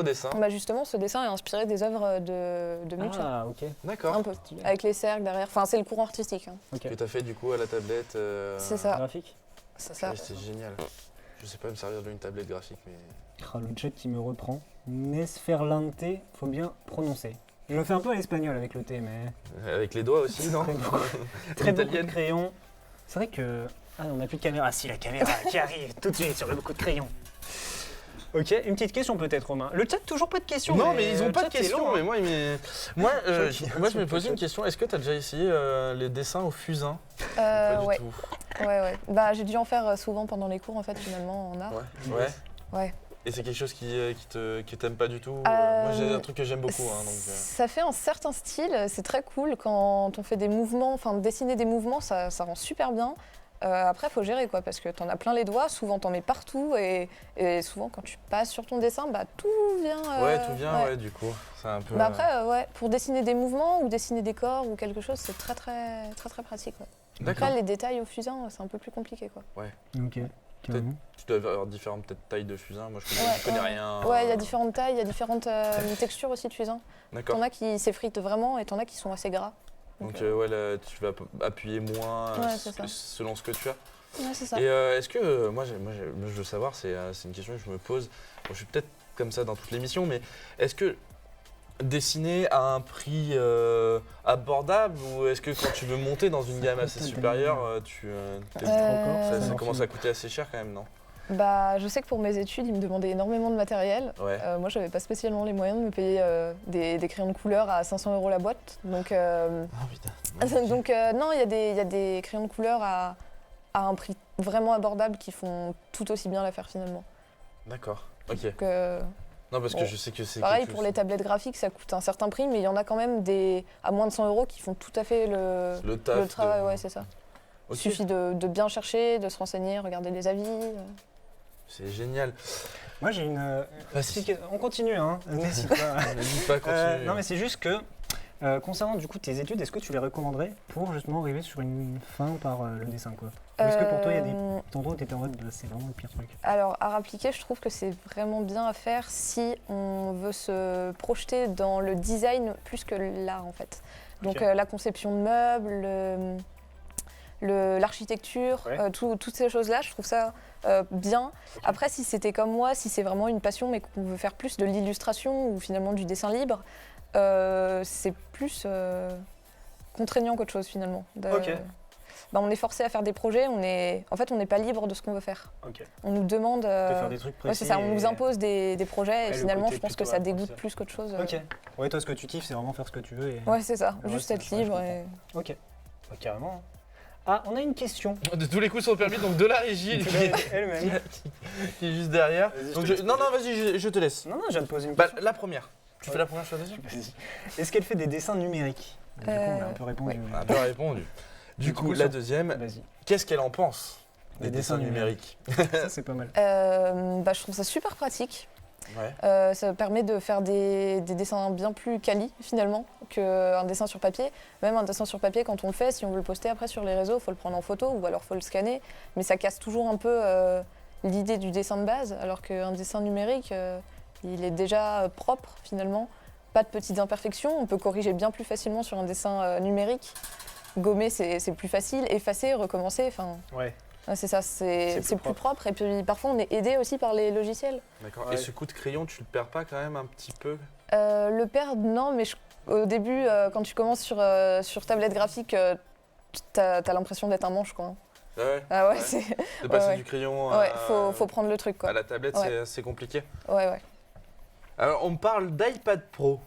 dessin. Bah justement, ce dessin est inspiré des œuvres de Mucha. Ah, ok. D'accord. Un peu, avec les cercles derrière. Enfin, c'est le courant artistique. Hein. Okay. Que t'as fait du coup à la tablette. C'est ça. Graphique. C'est ça. Ouais, c'est génial. Je sais pas me servir d'une tablette graphique, mais... Le chat qui me reprend. Nesferlante, faut bien prononcer. Je le fais un peu à l'espagnol avec le T, mais... Avec les doigts aussi, non? Très beaucoup de crayons. C'est vrai que... Ah, on n'a plus de caméra. Ah si, la caméra qui arrive tout de suite sur le beaucoup de crayons. Ok, une petite question peut-être, Romain. Le chat, toujours pas de questions. Non, mais ils ont pas de questions, mais moi je me posais une question. Est-ce que tu as déjà essayé les dessins au fusain? Ouais. Ouais. Bah, j'ai dû en faire souvent pendant les cours, en fait, finalement, en art. Ouais. Et c'est quelque chose qui t'aime pas du tout? Moi, j'ai un truc que j'aime beaucoup. Hein, donc, Ça fait un certain style, c'est très cool quand on fait des mouvements, enfin dessiner des mouvements, ça rend super bien. Après, il faut gérer quoi, parce que t'en as plein les doigts, souvent t'en mets partout et souvent quand tu passes sur ton dessin, bah tout vient. Tout vient, du coup. C'est un peu. Bah après, pour dessiner des mouvements ou dessiner des corps ou quelque chose, c'est très pratique. Ouais. Après, les détails au fusain, c'est un peu plus compliqué quoi. Ouais. Ok. Tu dois avoir différentes tailles de fusain. Moi, je connais rien. Ouais, il y a différentes tailles, il y a différentes textures aussi de fusain. D'accord. T'en as qui s'effritent vraiment et t'en as qui sont assez gras. Donc là, tu vas appuyer moins selon ce que tu as. Ouais, c'est ça. Et est-ce que, moi je veux savoir, c'est une question que je me pose, je suis peut-être comme ça dans toutes les missions, mais est-ce que dessiner à un prix abordable ou est-ce que quand tu veux monter dans une gamme assez supérieure, ça commence à coûter assez cher quand même, non? Bah, je sais que pour mes études, ils me demandaient énormément de matériel. Ouais. Moi, j'avais pas spécialement les moyens de me payer des crayons de couleur à 500 € la boîte. Donc, donc non, il y a des crayons de couleur à un prix vraiment abordable qui font tout aussi bien l'affaire finalement. D'accord, ok. Donc, non, parce que je sais que c'est pareil, pour les tablettes graphiques, ça coûte un certain prix, mais il y en a quand même à moins de 100 € qui font tout à fait le travail. Ouais, c'est ça. Okay. Il suffit de bien chercher, de se renseigner, regarder les avis. C'est génial. Moi j'ai une... On continue, hein. N'hésite pas. N'hésite pas à continuer. Non mais c'est juste que, concernant du coup tes études, est-ce que tu les recommanderais pour justement arriver sur une fin par le dessin quoi? Ou est-ce que pour toi il y a des endroits où tu étais en mode c'est vraiment le pire truc? Alors art appliqué, je trouve que c'est vraiment bien à faire si on veut se projeter dans le design plus que l'art en fait. Donc la conception de meubles, l'architecture, toutes ces choses-là, je trouve ça bien. Après, si c'était comme moi, si c'est vraiment une passion mais qu'on veut faire plus de l'illustration ou finalement du dessin libre, c'est plus contraignant qu'autre chose finalement. On est forcé à faire des projets, on n'est pas libre de ce qu'on veut faire. On nous demande... faire des trucs précis. C'est ça, on nous impose des projets et finalement je pense que ça dégoûte plus qu'autre chose. Ouais, toi ce que tu kiffes c'est vraiment faire ce que tu veux. Ouais, c'est ça, juste être libre. Ok, carrément. Ah, on a une question. De tous les coups sont permis, donc de la régie elle-même qui est juste derrière. Donc non, vas-y, je te laisse. Non, je viens de poser une question. La première. Tu fais la première, je fais la deuxième. Vas-y. Est-ce qu'elle fait des dessins numériques? Du coup, on a un peu répondu. On a bien répondu. Du coup, la deuxième, Vas-y. qu'est-ce qu'elle en pense des dessins dessins numériques? Ça, c'est pas mal. Je trouve ça super pratique. Ouais. Ça permet de faire des dessins bien plus quali finalement qu'un dessin sur papier. Même un dessin sur papier, quand on le fait, si on veut le poster après sur les réseaux, il faut le prendre en photo ou alors il faut le scanner. Mais ça casse toujours un peu l'idée du dessin de base, alors qu'un dessin numérique, il est déjà propre finalement. Pas de petites imperfections, on peut corriger bien plus facilement sur un dessin numérique. Gommer, c'est plus facile, effacer, recommencer, enfin... Ouais. C'est ça, c'est plus propre. Et puis parfois, on est aidé aussi par les logiciels. D'accord. Ouais. Et ce coup de crayon, tu le perds pas quand même un petit peu? Le perdre, non, mais au début, quand tu commences sur tablette graphique, t'as l'impression d'être un manche, quoi. Ah ouais. Ah ouais, Ouais. c'est... De passer ouais. du crayon Ouais, faut prendre le truc, à quoi. la tablette, Ouais. c'est compliqué. Ouais. Alors, on me parle d'iPad Pro.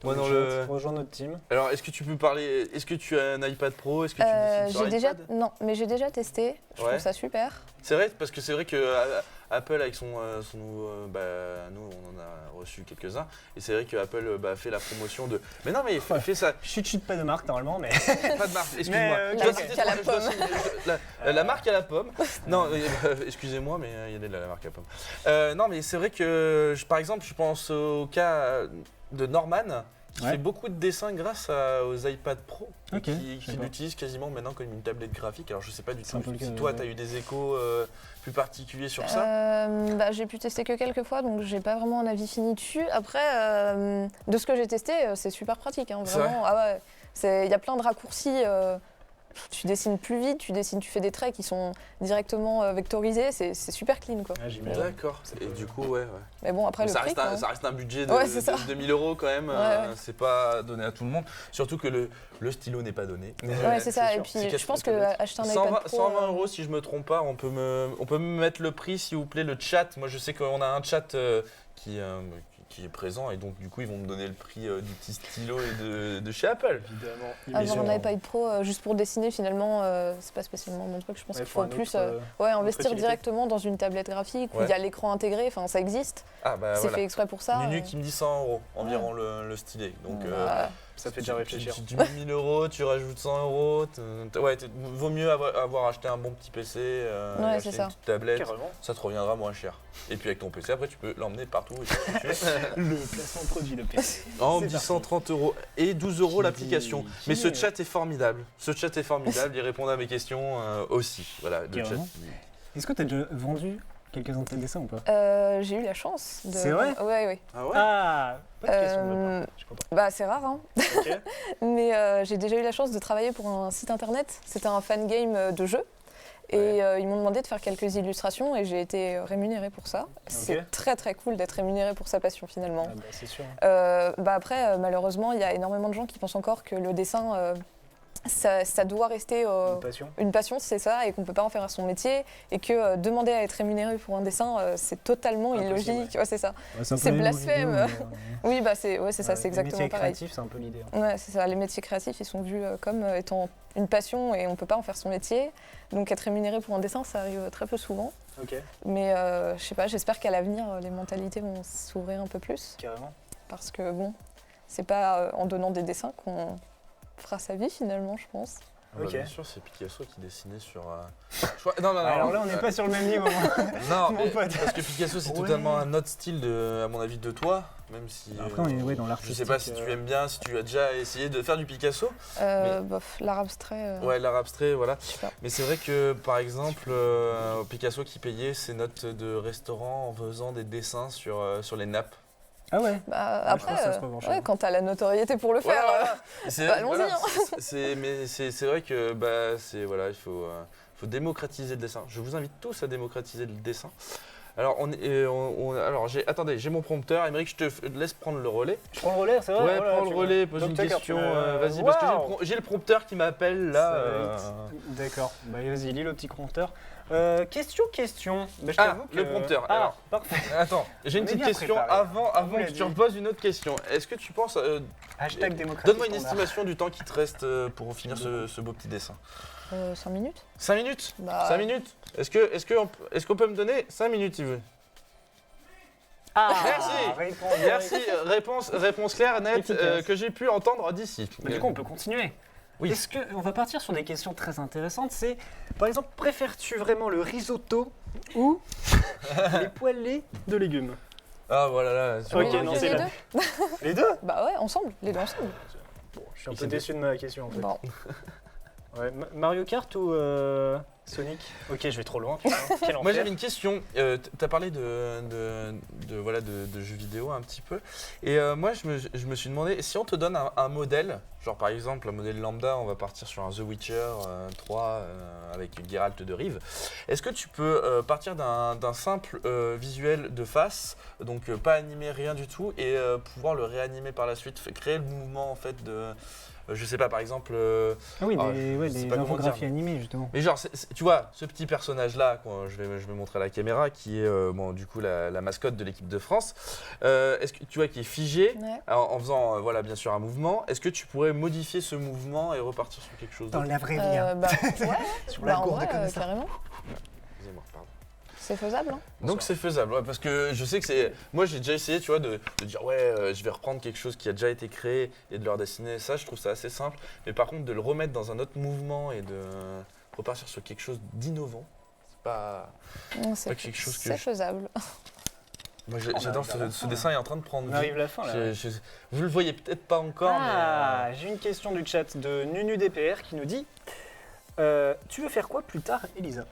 Moi, dans le... Rejoins notre team. Alors, est-ce que tu peux parler? Est-ce que tu as un iPad Pro? Est-ce que tu dessines sur iPad? Non, mais j'ai déjà testé. Je trouve ça super. C'est vrai, parce que c'est vrai que Apple avec son nouveau, nous on en a reçu quelques-uns, et c'est vrai que Apple fait la promotion de. Mais non, mais fait ça. Chut, pas de marque normalement, mais. Pas de marque, excuse-moi. Mais, Je dois la citer marque à la je dois pomme. citer- la marque à la pomme. Non, excusez-moi, mais il y a de la marque à la pomme. Non, mais c'est vrai que, par exemple, je pense au cas de Norman, qui fait beaucoup de dessins grâce aux iPad Pro, et qui l'utilise quasiment maintenant comme une tablette graphique. Alors je sais pas du tout si toi tu as eu des échos plus particuliers sur ça. J'ai pu tester que quelques fois, donc j'ai pas vraiment un avis fini dessus. Après, de ce que j'ai testé, c'est super pratique, hein, vraiment. Ah ouais, il y a plein de raccourcis. Tu dessines plus vite, tu fais des traits qui sont directement vectorisés, c'est super clean, quoi. D'accord. Et du coup, ouais. Mais bon, après, ça le prix, ça reste un budget de, c'est ça. de 1000 € quand même. Ouais. C'est pas donné à tout le monde. Surtout que le stylo n'est pas donné. Ouais, c'est ça. Et puis, je pense que acheter un iPad Pro... 120 € si je me trompe pas. On peut me mettre le prix, s'il vous plaît, le chat. Moi, je sais qu'on a un chat qui est présent, et donc du coup ils vont me donner le prix du petit stylo et de chez Apple. Évidemment. Avoir un iPad Pro juste pour dessiner, finalement, c'est pas spécialement mon truc. Je pense qu'il faut plus investir directement dans une tablette graphique où il y a l'écran intégré, enfin ça existe. C'est fait exprès pour ça. Nunu qui me dit 100 € environ le stylet. Donc ça fait déjà réfléchir. Tu mets 1000 €, tu rajoutes 100 €. Ouais, vaut mieux avoir acheté un bon petit PC, acheter une petite tablette. Carrément. Ça te reviendra moins cher. Et puis avec ton PC, après tu peux l'emmener partout. Le placement produit de PC. En 130 € et 12 € l'application. Mais ce chat est formidable. Il répond à mes questions aussi. Voilà, le chat. Est-ce que tu as déjà vendu quelques-uns de tes dessins ou pas? J'ai eu la chance de... C'est vrai? Ouais. Ah ouais? Ah, pas de question de ma part. Je suis content. C'est rare, hein. Ok. Mais j'ai déjà eu la chance de travailler pour un site internet. C'était un fan game de jeu. Et ils m'ont demandé de faire quelques illustrations et j'ai été rémunérée pour ça. C'est très très cool d'être rémunérée pour sa passion finalement. C'est sûr. Après, malheureusement, il y a énormément de gens qui pensent encore que le dessin, ça doit rester une passion, c'est ça, et qu'on ne peut pas en faire son métier. Et que demander à être rémunéré pour un dessin, c'est totalement illogique. Ouais, c'est ça. C'est blasphème. Oui, c'est ça, c'est exactement pareil. Les métiers créatifs, c'est un peu l'idée. Ouais, c'est ça. Les métiers créatifs, ils sont vus comme étant une passion et on ne peut pas en faire son métier. Donc être rémunéré pour un dessin, ça arrive très peu souvent. Mais je sais pas, j'espère qu'à l'avenir, les mentalités vont s'ouvrir un peu plus. Carrément. Parce que bon, c'est pas en donnant des dessins qu'on fera sa vie finalement, je pense. Bien sûr, c'est Picasso qui dessinait sur. Non, alors là, on n'est pas sur le même niveau. Non, parce que Picasso, c'est totalement un autre style, à mon avis, de toi. Même si. Après, on est dans l'artistique. Je sais pas si tu aimes bien, si tu as déjà essayé de faire du Picasso. L'art abstrait. Ouais, l'art abstrait, voilà. Super. Mais c'est vrai que, par exemple, Picasso qui payait ses notes de restaurant en faisant des dessins sur les nappes. Ah ouais. Après, quand t'as la notoriété pour le faire, allons-y. Mais c'est vrai que il faut démocratiser le dessin. Je vous invite tous à démocratiser le dessin. Alors, attendez, j'ai mon prompteur. Aymeric, je te laisse prendre le relais. Je prends le relais, c'est vrai? Ouais, prends le relais, pose une question. Vas-y, parce que j'ai le prompteur qui m'appelle là. D'accord. Vas-y, lis le petit prompteur. Question. Le prompteur. Alors, parfait. Attends, j'ai une petite question avant que tu me poses une autre question. Est-ce que tu penses... Hashtag démocratie. Donne-moi une estimation du temps qui te reste pour finir ce beau petit dessin. 5 minutes. 5 minutes 5 minutes. Est-ce qu'on peut me donner 5 minutes, il veut? Ah, Merci. Réponse claire, nette, Efficace. que j'ai pu entendre d'ici. Du coup, on peut continuer. Oui. Est-ce que on va partir sur des questions très intéressantes. C'est, par exemple, préfères-tu vraiment le risotto ou les poêlés de légumes? Ah voilà là. Ok, Les non, deux. c'est là. Les deux? Bah ouais, ensemble, les deux ensemble. Bon, je suis un peu déçu de ma question en fait. Bon. Ouais, Mario Kart ou Sonic? Ok, je vais trop loin. Putain. Quel Moi enfer. j'avais une question. T'as parlé de jeux vidéo un petit peu. Et moi je me suis demandé, si on te donne un modèle, genre par exemple un modèle lambda, on va partir sur un The Witcher 3 avec Geralt de Rive. Est-ce que tu peux partir d'un simple visuel de face, donc pas animé rien du tout, et pouvoir le réanimer par la suite, créer le mouvement en fait de... je sais pas, par exemple... Ah oui, je sais des pas comment infographies dire, animées justement. mais genre, tu vois, ce petit personnage-là, je vais montrer à la caméra, qui est bon, du coup la mascotte de l'équipe de France, est-ce que tu vois, qui est figé, Ouais. en faisant, voilà, bien sûr, un mouvement. Est-ce que tu pourrais modifier ce mouvement et repartir sur quelque chose Dans d'autre? la vraie vie. Hein. Bah ouais, Sur la bah en cour de vrai, connaissance. carrément. Excusez-moi, pardon. C'est faisable, hein. Donc c'est faisable, ouais, parce que je sais que c'est... Moi j'ai déjà essayé, tu vois, de dire ouais, je vais reprendre quelque chose qui a déjà été créé et de leur dessiner ça, je trouve ça assez simple. Mais par contre de le remettre dans un autre mouvement et de repartir sur quelque chose d'innovant, c'est pas... Non, c'est quelque chose que c'est je- faisable. Moi On j'adore arrive à la ce fin, dessin est en train de prendre On vie. arrive à la fin là. Vous le voyez peut-être pas encore, Ah, j'ai une question du chat de NunuDPR qui nous dit tu veux faire quoi plus tard, Elisa?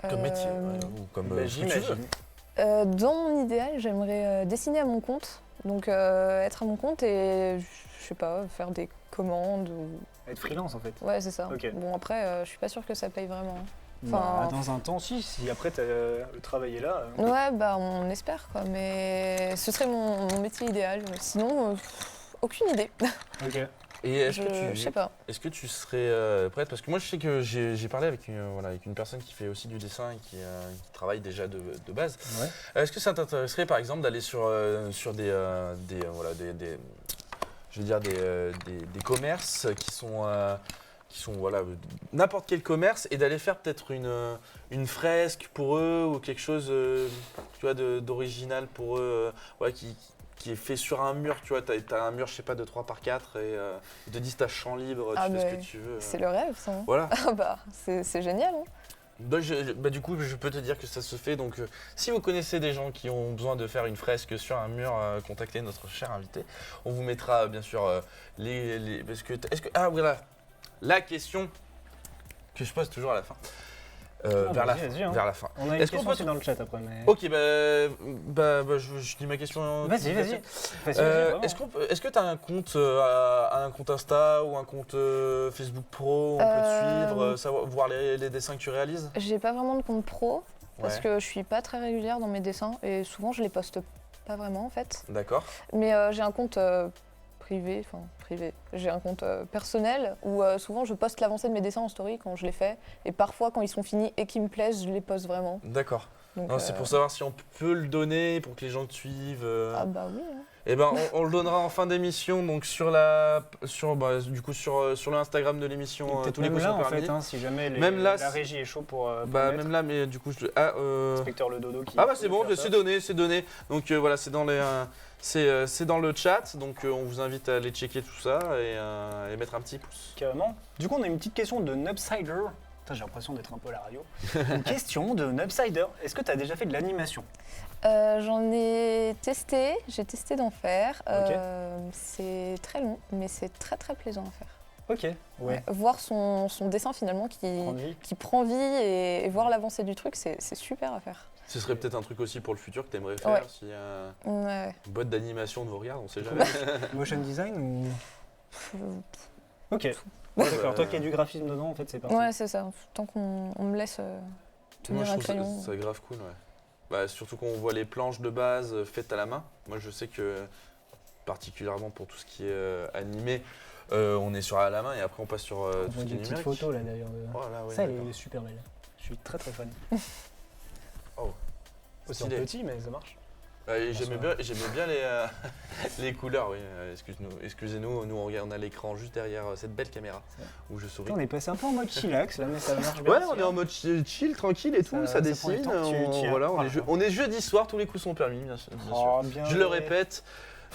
mais comme métier, ou comme ce que tu veux. J'imagine. Dans mon idéal, j'aimerais dessiner à mon compte. Donc être à mon compte et, je sais pas, faire des commandes ou... Être freelance en fait. Ouais, c'est ça. Ok. Bon, après, je suis pas sûre que ça paye vraiment. Bah, dans un temps, si après le travail est là. Ouais, bah on espère quoi, mais ce serait mon métier idéal. Sinon, aucune idée. Ok. Et est-ce Je sais pas. que tu serais prête? Parce que moi je sais que j'ai parlé avec une personne qui fait aussi du dessin et qui travaille déjà de base. Ouais. Est-ce que ça t'intéresserait par exemple d'aller sur des je veux dire des commerces qui sont voilà, n'importe quel commerce, et d'aller faire peut-être une fresque pour eux ou quelque chose tu vois, d'original pour eux, ouais, qui est fait sur un mur, tu vois, t'as un mur, je sais pas, de 3 par 4 et ils te disent t'as champ libre, Ah tu fais ce bah, que tu veux. C'est le rêve, ça. Hein. Voilà. Ah bah, c'est génial. Hein. Bah, du coup, je peux te dire que ça se fait. Donc, si vous connaissez des gens qui ont besoin de faire une fresque sur un mur, contactez notre cher invité. On vous mettra bien sûr parce que ah voilà, la question que je pose toujours à la fin. Vers la fin. On a une question aussi dans le chat après. Mais... Ok, je dis ma question. Vas-y. Est-ce que tu as un compte Insta ou un compte Facebook Pro? On peut te suivre, voir les dessins que tu réalises? J'ai pas vraiment de compte pro parce Ouais. que je suis pas très régulière dans mes dessins et souvent je les poste pas vraiment en fait. D'accord. Mais j'ai un compte privé. J'ai un compte personnel où souvent je poste l'avancée de mes dessins en story quand je les fais et parfois quand ils sont finis et qu'ils me plaisent, je les poste vraiment. D'accord. Donc, Non, c'est pour savoir si on peut le donner pour que les gens te suivent. Ah bah oui. Hein. Eh ben, on le donnera en fin d'émission, donc sur le Instagram de l'émission. Peut-être Tous les même coups là sont en permis. fait, hein, si jamais Même là, la régie est chaud pour. Même là, mais du coup, Inspecteur Le Dodo qui. Ah bah c'est bon, faire ça. c'est donné. Donc voilà, c'est dans le chat, donc on vous invite à aller checker tout ça et mettre un petit pouce. Carrément. Du coup, on a une petite question de Nubsider. Putain, j'ai l'impression d'être un peu à la radio. Une question de Nubsider. Est-ce que tu as déjà fait de l'animation? J'en ai testé, j'ai testé d'en faire. Ok. C'est très long, mais c'est très très plaisant à faire. Ok. Ouais. Voir son dessin finalement Prendre vie. qui prend vie et voir l'avancée du truc, c'est super à faire. Ce serait peut-être un truc aussi pour le futur que tu aimerais faire, Ouais. si Ouais. une boîte d'animation de vos regards, on sait jamais. Motion design ou. Pff, Ok. Ouais, d'accord. Toi qui as du graphisme dedans, en fait, c'est parti. Ouais, c'est ça. Tant qu'on me laisse Moi tenir je un trouve crayon. ça grave cool, ouais. Bah, surtout quand on voit les planches de base faites à la main. Moi je sais que particulièrement pour tout ce qui est animé, on est sur à la main et après on passe sur On tout voit ce qui des est petites numérique. photos là d'ailleurs. Oh là, ouais, Ça, elle d'accord. est super belle. Je suis très très fan. Oh. C'est un Stylé. petit, mais ça marche. J'aimais bien les couleurs, oui. Excusez-nous, nous on a l'écran juste derrière cette belle caméra où je souris. On est passé un peu en mode chillax là, mais ça marche bien. Ouais, on est en mode chill, tranquille et tout, ça dessine. On est jeudi soir, tous les coups sont permis, bien sûr. Je le répète,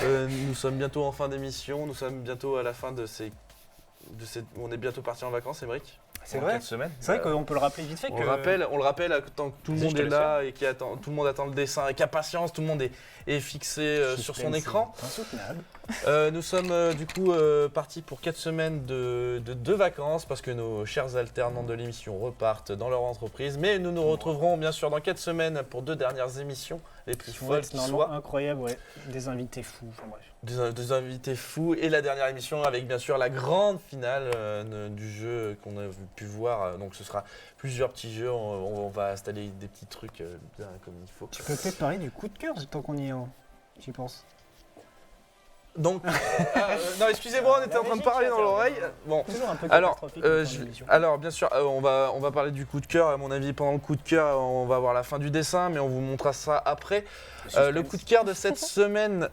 nous sommes bientôt en fin d'émission, nous sommes bientôt à la fin de cette. On est bientôt parti en vacances, Émeric. C'est vrai. 4 semaines. C'est vrai qu'on peut le rappeler vite fait. On le rappelle tant que tout le monde est là et tout le monde attend le dessin avec impatience, tout le monde est fixé sur son écran. Insoutenable. Nous sommes du coup partis pour 4 semaines de vacances parce que nos chers alternants de l'émission repartent dans leur entreprise. Mais nous nous retrouverons bien sûr dans 4 semaines pour 2 dernières émissions les plus folles qui soient. Incroyable, ouais. Des invités fous, enfin bref. Des invités fous et la dernière émission avec bien sûr la grande finale du jeu qu'on a pu voir. Donc ce sera plusieurs petits jeux, on va installer des petits trucs bien comme il faut. Tu peux peut-être parler du coup de cœur tant qu'on y est, j'y pense. Donc, non, excusez-moi, on était en train de parler dans l'oreille. Bon, toujours un peu alors bien sûr, on va parler du coup de cœur. À mon avis, pendant le coup de cœur, on va voir la fin du dessin, mais on vous montrera ça après. Le coup de cœur de cette semaine,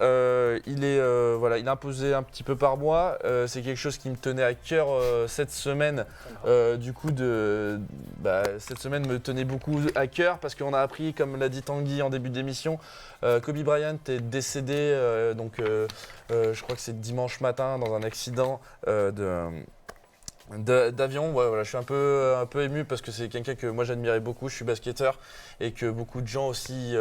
il est imposé un petit peu par moi. C'est quelque chose qui me tenait à cœur cette semaine. Cette semaine me tenait beaucoup à cœur parce qu'on a appris, comme l'a dit Tanguy en début d'émission, Kobe Bryant est décédé. Je crois que c'est dimanche matin dans un accident d'avion. Ouais, voilà, je suis un peu ému parce que c'est quelqu'un que moi j'admirais beaucoup. Je suis basketteur et que beaucoup de gens aussi,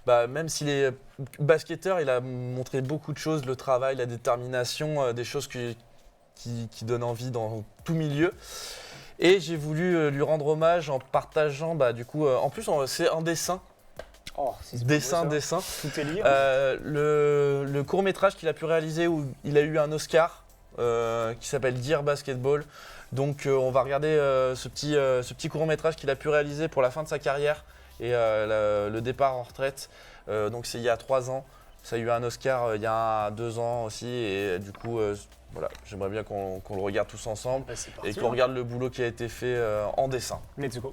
même s'il est basketteur, il a montré beaucoup de choses, le travail, la détermination, des choses qui donnent envie dans tout milieu. Et j'ai voulu lui rendre hommage en partageant, en plus c'est un dessin. Dessin. Tout est lié. Le court-métrage qu'il a pu réaliser où il a eu un Oscar qui s'appelle Dear Basketball. Donc on va regarder ce petit court-métrage qu'il a pu réaliser pour la fin de sa carrière et le départ en retraite. Donc c'est il y a 3 ans. Ça a eu un Oscar il y a 2 ans aussi et du coup voilà, j'aimerais bien qu'on le regarde tous ensemble et qu'on regarde le boulot qui a été fait en dessin. Let's go.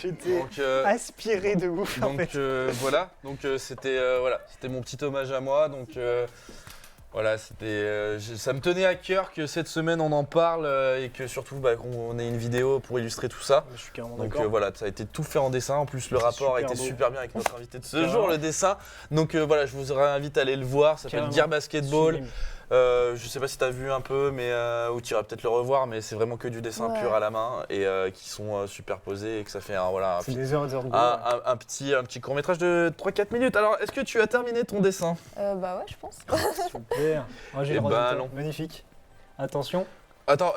J'étais aspiré de ouf. Voilà, c'était mon petit hommage à moi. Donc ça me tenait à cœur que cette semaine on en parle et que surtout qu'on ait une vidéo pour illustrer tout ça. Je suis carrément donc d'accord. Ça a été tout fait en dessin. En plus le rapport a été super bien avec notre invité de ce jour, le dessin. Donc je vous invite à aller le voir. Ça s'appelle Dear Basketball. Je sais pas si tu as vu un peu, mais ou tu iras peut-être le revoir, mais c'est vraiment que du dessin pur à la main et qui sont superposés et que ça fait un petit court-métrage de 3-4 minutes. Alors, est-ce que tu as terminé ton dessin ? Ouais, je pense. Super. Magnifique. Attention. Attends,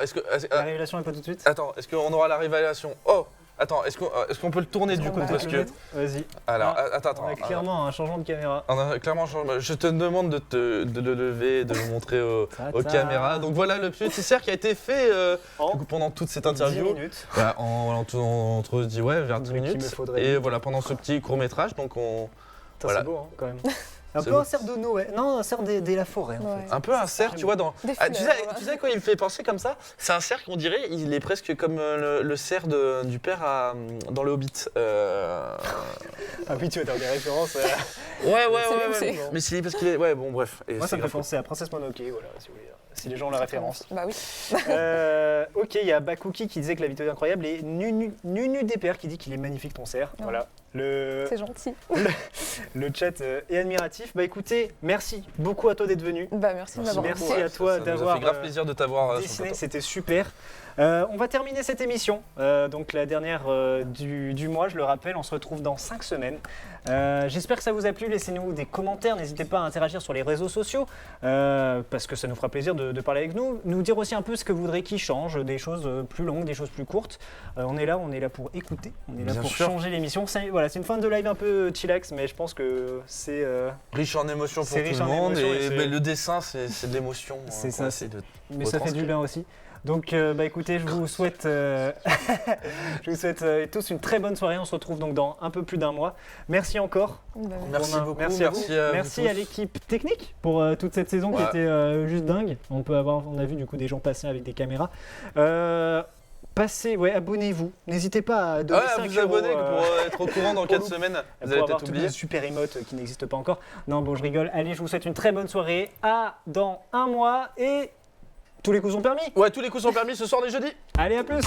la révélation n'est pas tout de suite ? Attends, est-ce qu'on aura la révélation ? Oh, attends, est-ce qu'on peut le tourner du coup parce que... Vas-y. Alors, attends. On a clairement un changement de caméra. Je te demande de le lever et de le montrer aux caméras. Donc voilà le petit cercle qui a été fait pendant toute cette interview. 10 minutes. Entre 10 minutes. Et voilà, pendant ce petit court-métrage. Donc c'est beau quand même. Un peu un cerf de Noé. Non, un cerf de la forêt en fait. Un peu un cerf, tu vois, tu sais quoi il me fait penser comme ça ? C'est un cerf qu'on dirait, il est presque comme le cerf du père dans le Hobbit. Ah oui, tu vas avoir des références. Ouais. Mais c'est parce qu'il est... Ouais, bon, bref. Moi, ça me fait penser à Princesse Mononoke, voilà, si vous voulez. Si les gens ont la référence. Bah oui. Ok, il y a Bakuki qui disait que la vidéo est incroyable et Nunu DPR qui dit qu'il est magnifique ton cerf. Oh. Voilà. C'est gentil. Le chat est admiratif. Bah écoutez, merci beaucoup à toi d'être venu. Bah merci de m'avoir Merci à toi d'avoir. Ça fait grave plaisir de t'avoir dessiné, c'était super. On va terminer cette émission, donc la dernière du mois, je le rappelle, on se retrouve dans 5 semaines. J'espère que ça vous a plu, laissez-nous des commentaires, n'hésitez pas à interagir sur les réseaux sociaux, parce que ça nous fera plaisir de parler avec nous dire aussi un peu ce que vous voudrez qu'il change, des choses plus longues, des choses plus courtes. On est là pour écouter, on est là pour changer l'émission. Voilà, c'est une fin de live un peu chillax, mais je pense que c'est... riche en émotions pour tout le monde, et le dessin c'est de l'émotion. C'est ça, mais ça fait du bien aussi. Donc écoutez, je vous souhaite tous une très bonne soirée. On se retrouve donc dans un peu plus d'un mois. Merci encore. Merci beaucoup. Merci à vous. Merci à l'équipe technique pour toute cette saison qui était juste dingue. On a vu du coup des gens passer avec des caméras. passez, abonnez-vous. N'hésitez pas à donner 5 vous abonner pour être au courant dans 4 semaines. Vous allez peut-être oublier. Des super emotes qui n'existent pas encore. Non, bon, je rigole. Allez, je vous souhaite une très bonne soirée. À dans un mois et tous les coups sont permis. Ouais, tous les coups sont permis ce soir des jeudis. Allez, à plus.